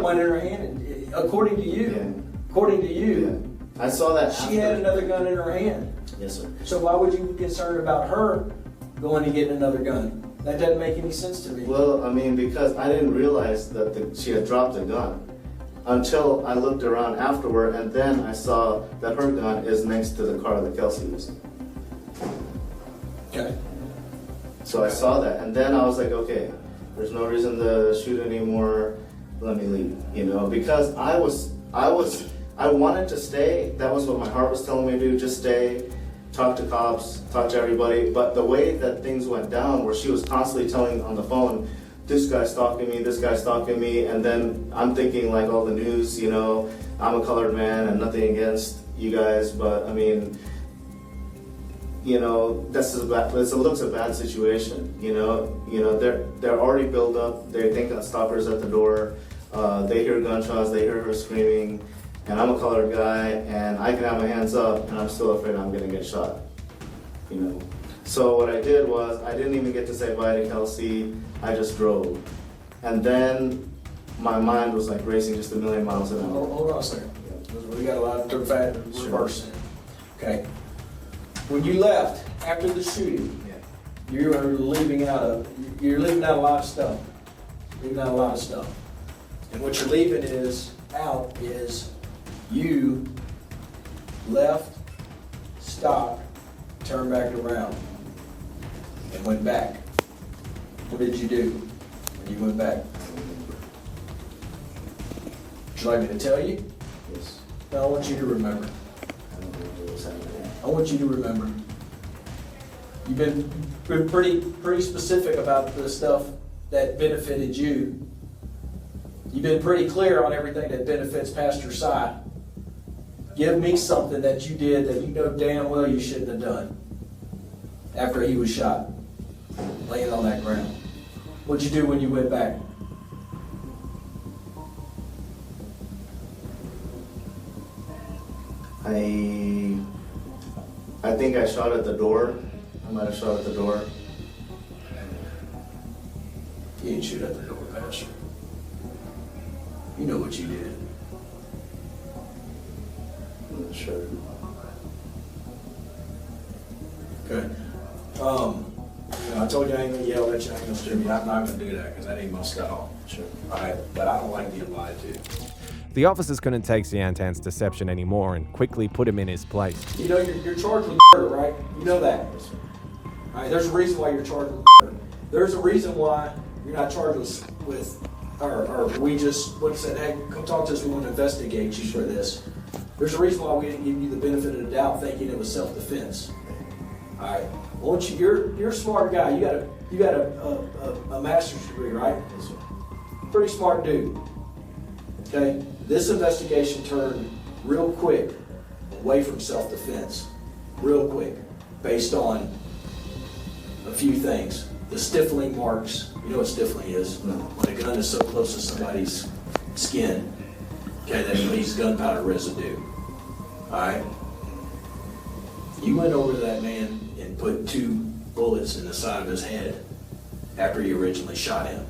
one in her hand, and according to you, I saw that she had another gun in her hand. Yes, sir. So why would you be concerned about her going and getting another gun? That doesn't make any sense to me. Well, I mean, because I didn't realize that she had dropped the gun until I looked around afterward, and then I saw that her gun is next to the car that Kelsey was in. Okay. So I saw that, and then I was like, okay, there's no reason to shoot anymore. Let me leave, you know, because I wanted to stay. That was what my heart was telling me to do. Just stay, talk to cops, talk to everybody. But the way that things went down, where she was constantly telling on the phone this guy's stalking me, and then I'm thinking like all the news, you know, I'm a colored man and nothing against you guys, but I mean, you know, looks a bad situation. You know, they're already built up. They think that stalker's at the door. They hear gunshots. They hear her screaming, and I'm a colored guy, and I can have my hands up, and I'm still afraid I'm gonna get shot. You know, so what I did was I didn't even get to say bye to Kelsey. I just drove, and then my mind was like racing just a million miles an hour. Hold on a second. We got a lot of fat reverse. Okay. When you left after the shooting, you're leaving out a lot of stuff. And what you're leaving out is you left, stopped, turned back around, and went back. What did you do when you went back? Would you like me to tell you? Yes. No, I want you to remember. I want you to remember. You've been pretty specific about the stuff that benefited you. You've been pretty clear on everything that benefits Pastor Si. Give me something that you did that you know damn well you shouldn't have done after he was shot, laying on that ground. What'd you do when you went back? I think I shot at the door. I might have shot at the door. You didn't shoot at the door, Pastor. You know what you did. I'm not sure. Okay. I told you I ain't gonna yell at you, I ain't gonna scream you. I'm not gonna do that because that ain't my style. Sure. Alright, but I don't like being lied to. The officers couldn't take Sayantan's deception anymore and quickly put him in his place. You know you're charged with murder, right? You know that. Alright, there's a reason why you're charged with murder. There's a reason why you're not charged with or we just said, hey, come talk to us, we want to investigate you for this. There's a reason why we didn't give you the benefit of the doubt thinking it was self-defense. Alright. You're a smart guy. You got a master's degree, right? Pretty smart dude. Okay? This investigation turned real quick away from self-defense. Real quick. Based on a few things. The stiffling marks. You know what stiffling is? No. When a gun is so close to somebody's skin, okay, that leaves gunpowder residue. Alright? You went over to that man and put 2 bullets in the side of his head after you originally shot him.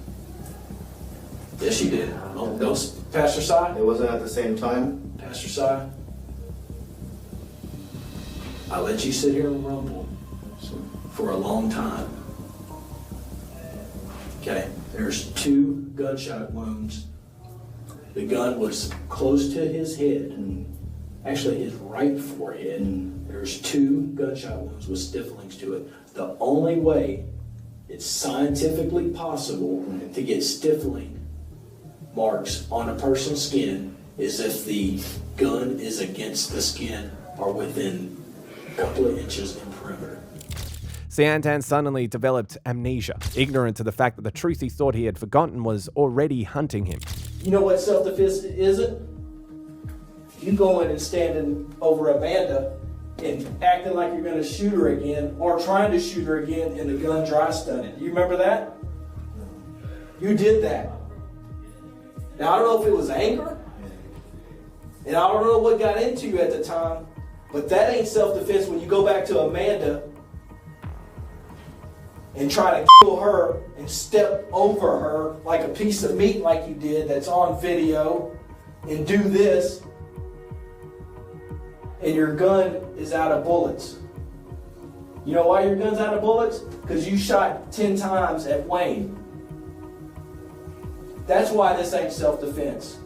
Yes, you did. Those, Pastor Si? It wasn't at the same time? Pastor Si? I let you sit here and rumble for a long time. Okay, there's 2 gunshot wounds. The gun was close to his head, actually his right forehead. There's 2 gunshot wounds with stifflings to it. The only way it's scientifically possible to get stiffling marks on a person's skin is if the gun is against the skin or within a couple of inches in perimeter. Sayantan suddenly developed amnesia, ignorant to the fact that the truth he thought he had forgotten was already hunting him. You know what self-defense isn't? You going and standing over Amanda and acting like you're going to shoot her again or trying to shoot her again and the gun dry stunning. You remember that? You did that. Now, I don't know if it was anger, and I don't know what got into you at the time, but that ain't self-defense when you go back to Amanda and try to kill her and step over her like a piece of meat like you did that's on video and do this, and your gun is out of bullets. You know why your gun's out of bullets? Because you shot 10 times at Wayne. That's why this ain't self-defense.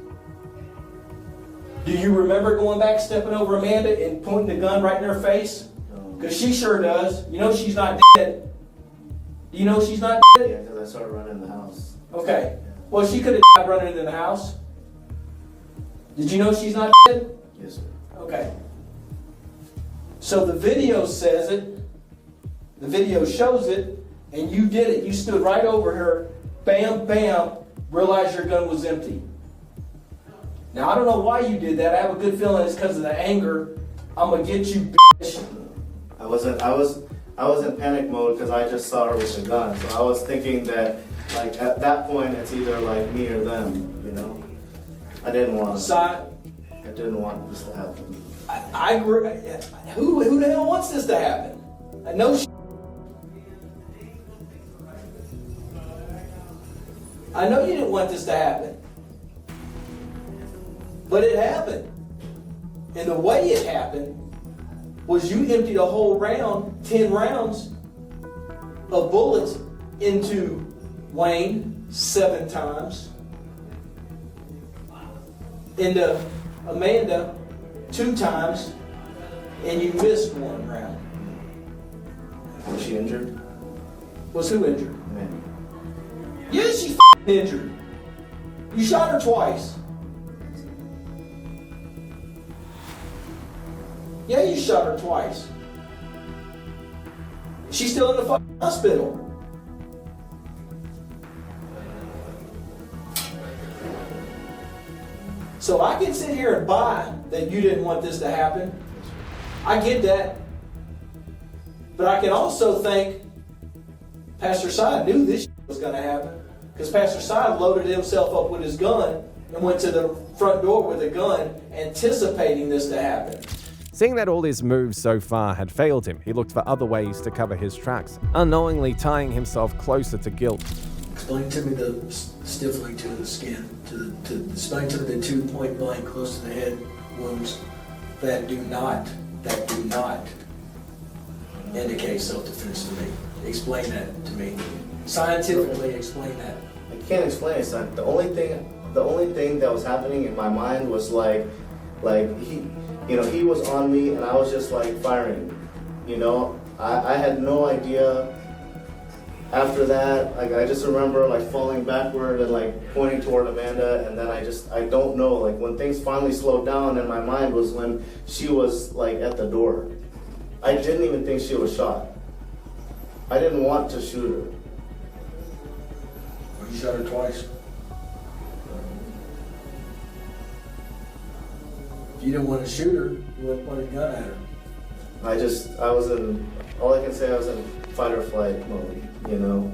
Do you remember going back, stepping over Amanda and pointing the gun right in her face? Because she sure does. You know she's not dead. Do you know she's not dead? Yeah, because I started running in the house. Okay. Well, she could have died running into the house. Did you know she's not dead? Yes, sir. Okay. So the video says it. The video shows it. And you did it. You stood right over her bam, bam, realized your gun was empty. Now, I don't know why you did that. I have a good feeling it's because of the anger. I'm gonna get you, bitch. I was in panic mode because I just saw her with a gun. So I was thinking that, like, at that point, it's either like me or them, you know? I didn't want this to happen. I agree. Who the hell wants this to happen? I know I know you didn't want this to happen. But it happened. And the way it happened was you emptied a whole round, 10 rounds of bullets into Wayne 7 times, into Amanda 2 times, and you missed 1 round. Was she injured? Was who injured? Amanda. Yes, she's injured. You shot her twice. Yeah, you shot her twice. She's still in the hospital. So I can sit here and buy that you didn't want this to happen. I get that. But I can also think Pastor Side knew this was going to happen, because Pastor Side loaded himself up with his gun and went to the front door with a gun, anticipating this to happen. Seeing that all his moves so far had failed him, he looked for other ways to cover his tracks, unknowingly tying himself closer to guilt. Explain to me the stiffly to the skin, explain to me the 2 point blank close to the head wounds that do not indicate self-defense to me. Explain that to me. Scientifically explain that. I can't explain it, son. The only thing that was happening in my mind was like he was on me and I was just like firing. You know, I had no idea. After that, like I just remember like falling backward and like pointing toward Amanda, and then I don't know, like when things finally slowed down in my mind was when she was like at the door. I didn't even think she was shot. I didn't want to shoot her. You shot her twice. If you didn't want to shoot her, you wouldn't point a gun at her. I was in fight or flight mode, you know.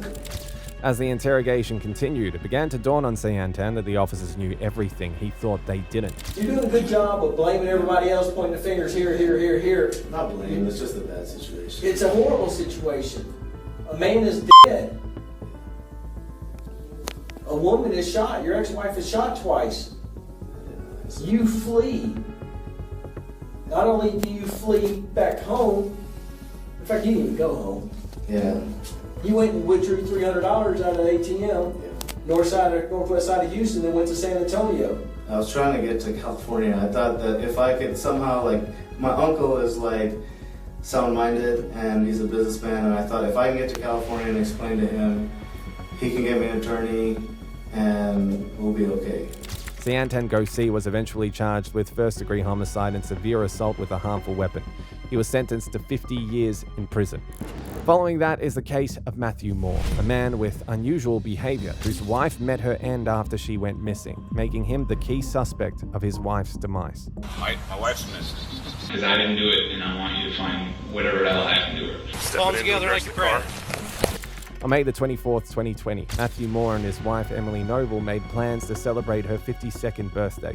As the interrogation continued, it began to dawn on Sayantan that the officers knew everything he thought they didn't. You're doing a good job of blaming everybody else, pointing the fingers here. Not blame, it's just a bad situation. It's a horrible situation. A man is dead. A woman is shot. Your ex-wife is shot twice. You flee. Not only do you flee back home, in fact, you didn't even go home. Yeah. You went and withdrew $300 out of the ATM, northwest side of Houston, and went to San Antonio. I was trying to get to California. I thought that if I could somehow, like, my uncle is like sound-minded and he's a businessman, and I thought if I can get to California and explain to him, he can get me an attorney and we'll be okay. Sayantan Ghose was eventually charged with first-degree homicide and severe assault with a harmful weapon. He was sentenced to 50 years in prison. Following that is the case of Matthew Moore, a man with unusual behavior whose wife met her end after she went missing, making him the key suspect of his wife's demise. My wife's missing. Because I didn't do it, and I want you to find whatever the hell happened to her. All together like a friend. On May the 24th, 2020, Matthew Moore and his wife Emily Noble made plans to celebrate her 52nd birthday.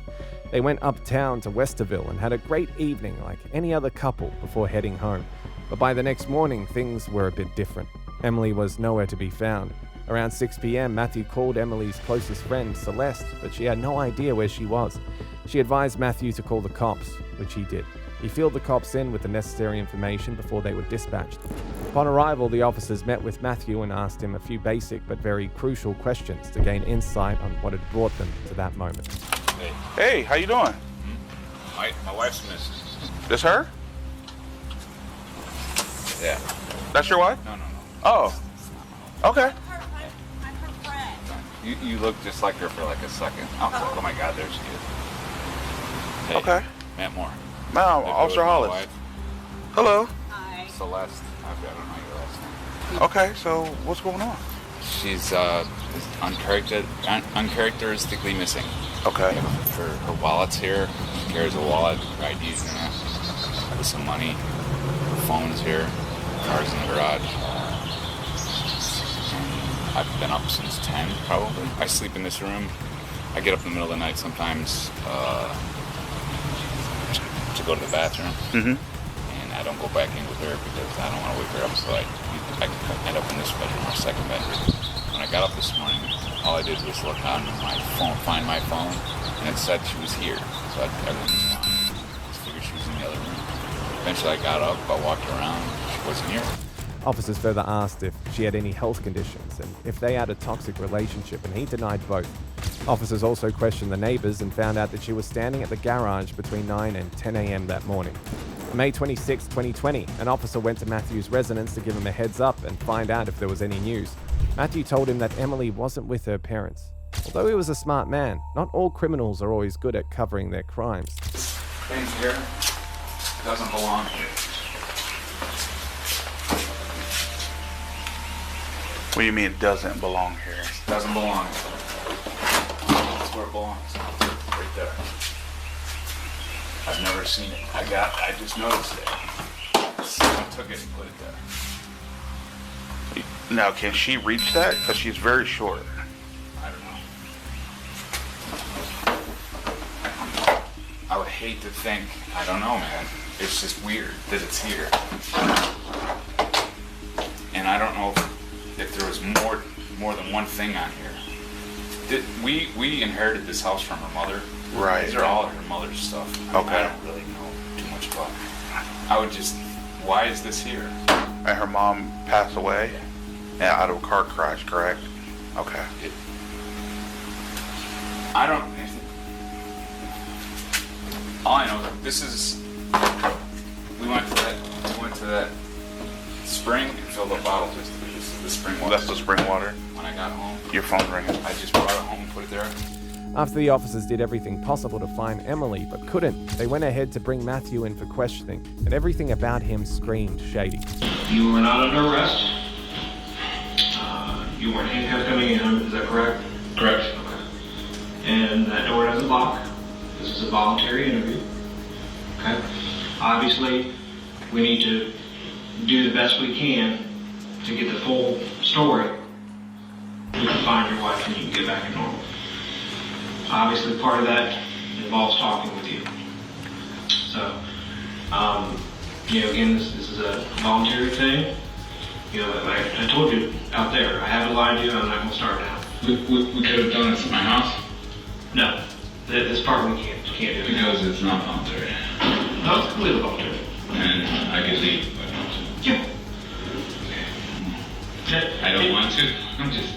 They went uptown to Westerville and had a great evening like any other couple before heading home. But by the next morning, things were a bit different. Emily was nowhere to be found. Around 6 p.m., Matthew called Emily's closest friend, Celeste, but she had no idea where she was. She advised Matthew to call the cops, which he did. He filled the cops in with the necessary information before they were dispatched. Upon arrival, the officers met with Matthew and asked him a few basic but very crucial questions to gain insight on what had brought them to that moment. Hey, how you doing? My wife's missing. This her? Yeah. That's your wife? No. Oh. Okay. You look just like her for like a second. I was like, oh my God, there she is. Hey, Okay. Matt Moore. No, Officer Hollis. Hello. Hi. Celeste. I don't know your last name. Okay, so what's going on? She's uncharacteristically missing. Okay. Her wallet's here. She carries a wallet. Her ID's in it. With some money. Her phone's here. Her car's in the garage. I've been up since 10, probably. I sleep in this room. I get up in the middle of the night sometimes to go to the bathroom. Mm-hmm. And I don't go back in with her because I don't want to wake her up, so I end up in this bedroom or second bedroom. When I got up this morning, all I did was look on my phone, find my phone, and it said she was here. So everything was fine. Just figured she was in the other room. Eventually I got up, I walked around, she wasn't here. Officers further asked if she had any health conditions and if they had a toxic relationship, and he denied both. Officers also questioned the neighbors and found out that she was standing at the garage between 9 and 10 a.m. that morning. On May 26, 2020, an officer went to Matthew's residence to give him a heads up and find out if there was any news. Matthew told him that Emily wasn't with her parents. Although he was a smart man, not all criminals are always good at covering their crimes. Thing here doesn't belong here. What do you mean it doesn't belong here? Doesn't belong here. That's where it belongs. Right there. I've never seen it. I just noticed it. Someone took it and put it there. Now, can she reach that? Because she's very short. I don't know. I would hate to think, I don't know, man. It's just weird that it's here. And I don't know if there was more than one thing on here. We inherited this house from her mother. Right. These are all her mother's stuff. Okay. I don't really know too much about it. Why is this here? And her mom passed away? Yeah, out of a car crash, correct? Okay. All I know is this is, we went to that spring and filled up bottles. This is the spring water. That's the spring water? When I got home. Your phone's ringing. I just brought it home and put it there. After the officers did everything possible to find Emily but couldn't, they went ahead to bring Matthew in for questioning, and everything about him screamed shady. You were not under arrest. You weren't handcuffed coming in, is that correct? Correct. Okay. And that door doesn't lock. This is a voluntary interview. Okay. Obviously, we need to do the best we can to get the full story. We can find your wife and you can get back to normal. Obviously, part of that involves talking with you. So, again, this is a voluntary thing. Like I told you out there, I haven't lied to you, I'm not going to start now. We could have done this at my house? No. This part we can't do it. Because it's not voluntary. No, it's completely voluntary. And I could leave if I want to. Yeah. I don't want to. I'm just...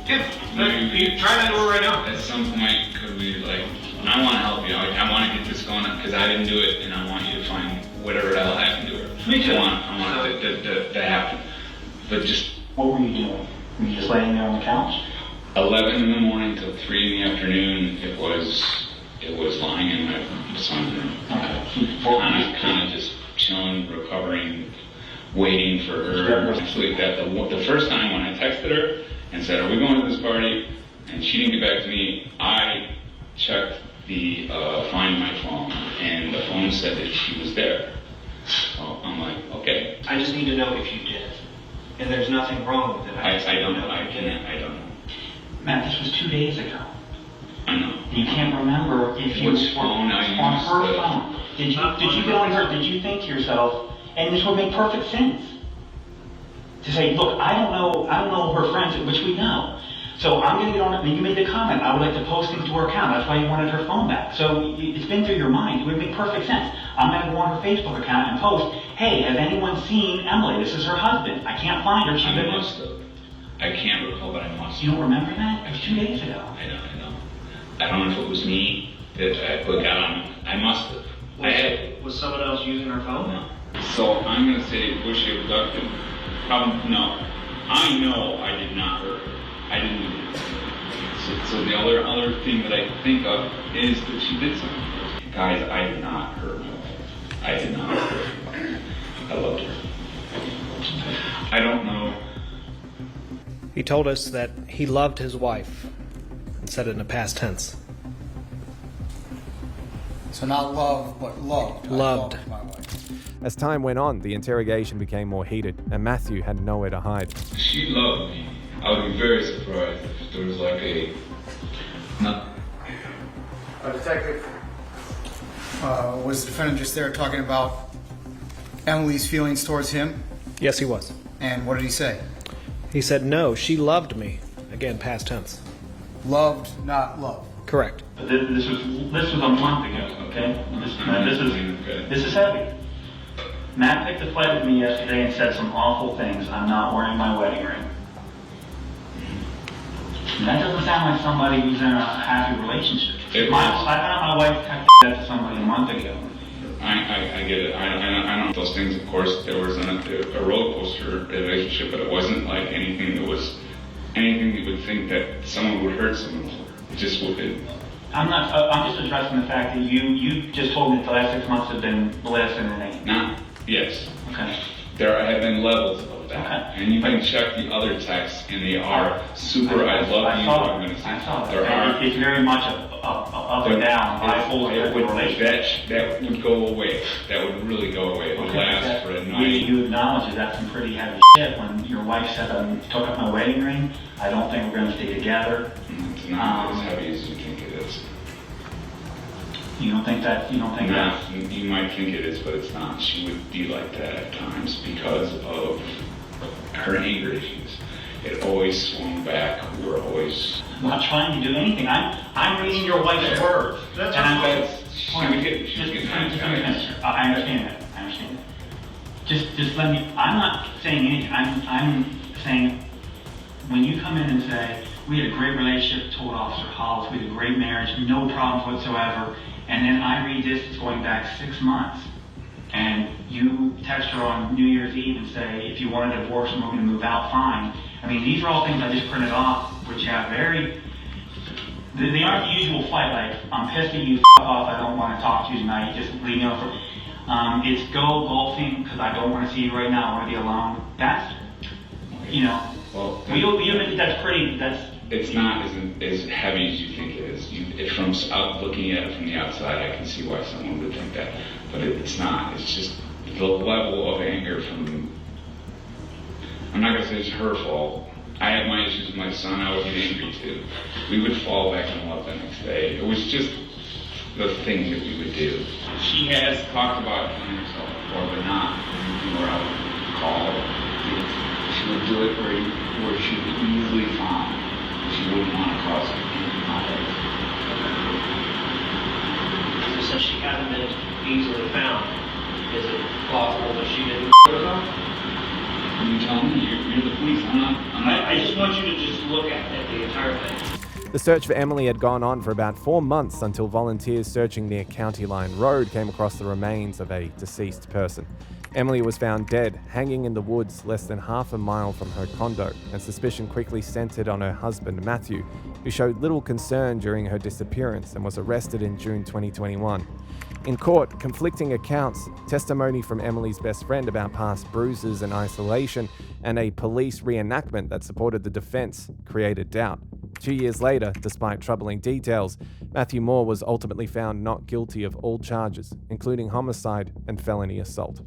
Yeah. You try that door right now. At some point, could we, I want to help you. I want to get this going because I didn't do it, and I want you to find whatever the hell happened to her. Me too. I want it to happen. But just... What were you doing? Were you just laying there on the couch? 11 in the morning till 3 in the afternoon, it was lying in my son's room. Okay. Kind of just chilling, recovering, waiting for her. Actually, the first time when I texted her and said, "Are we going to this party?" and she didn't get back to me, I checked the Find My phone, and the phone said that she was there. So I'm like, okay. I just need to know if you did. And there's nothing wrong with it. I don't know. I don't know. Matt, this was 2 days ago. I know. You can't remember if you Which phone I used? on her phone. Did you go on her? Did you think to yourself, and this would make perfect sense, to say, look, I don't know her friends, which we know. So I'm going to get on it. And you made the comment, I would like to post things to her account. That's why you wanted her phone back. So it's been through your mind. It would make perfect sense. I'm going to go on her Facebook account and post, hey, has anyone seen Emily? This is her husband. I can't find her. I must have. I can't recall, but I must have. You don't remember that? It was 2 days ago. I know. I don't know if it was me that I put that on. I must have. Was someone else using her phone? No. So I'm going to say, was she abducted? No. I know I did not hurt her. I didn't do it. So the other thing that I think of is that she did something. Guys, I did not hurt her. I did not hurt her. I loved her. I don't know. He told us that he loved his wife and said it in the past tense. So not love, but loved. Loved. I love my wife. As time went on, the interrogation became more heated, and Matthew had nowhere to hide. She loved me. I would be very surprised if there was like a... Detective, was the defendant just there talking about Emily's feelings towards him? Yes, he was. And what did he say? He said, no, she loved me. Again, past tense. Loved, not love. Correct. This was a month ago, okay? This is heavy. Matt picked a fight with me yesterday and said some awful things. I'm not wearing my wedding ring. And that doesn't sound like somebody who's in a happy relationship. I found my wife texted that to somebody a month ago. I get it. I know those things, of course. There was a roller coaster relationship, but it wasn't like anything that was anything you would think that someone would hurt someone for. It just would. I'm just addressing the fact that you just told me that the last 6 months have been less than an 8. Not, yes. Okay. There have been levels of that. Okay. And you can check the other texts, and they are super, I love you, I'm going to say. I saw that. It's very much up and down, bipolar relationship. That would go away. That would really go away. It would last for a night. You acknowledge that that's some pretty heavy shit. When your wife said, took up my wedding ring, I don't think we're going to stay together. It's not as heavy as you think it is. You don't think that? You might think it is, but it's not. She would be like that at times because of her anger issues. It always swung back. We were always... I'm not trying to do anything. I'm reading your wife's words. That's I understand that. Just let me... I'm not saying anything. I'm saying when you come in and say, we had a great relationship, told Officer Hollis, we had a great marriage, no problems whatsoever, and then I read this, it's going back 6 months, and you text her on New Year's Eve and say, if you want a divorce and we're going to move out, fine. I mean, these are all things I just printed off, which have they aren't the usual fight, like, I'm pissed at you, off, I don't want to talk to you tonight, just leave me alone. It's go golfing, because I don't want to see you right now, I want to be alone. That's, well, we admit that's pretty, it's not as heavy as you think it is. From out looking at it from the outside, I can see why someone would think that, but it's not. It's just the level of anger from. I'm not gonna say it's her fault. I had my issues with my son. I would get angry too. We would fall back in love the next day. It was just the thing that we would do. She has talked about killing herself before, but not where I would call her. She would do it where she would be easily found. She wouldn't want to cause any contact. So since she hadn't been easily found, is it plausible that she didn't herself? You tell me. You're the police. I just want you to just look at the entire thing. The search for Emily had gone on for about 4 months until volunteers searching near County Line Road came across the remains of a deceased person. Emily was found dead, hanging in the woods less than half a mile from her condo, and suspicion quickly centered on her husband, Matthew, who showed little concern during her disappearance and was arrested in June 2021. In court, conflicting accounts, testimony from Emily's best friend about past bruises and isolation, and a police reenactment that supported the defense created doubt. 2 years later, despite troubling details, Matthew Moore was ultimately found not guilty of all charges, including homicide and felony assault.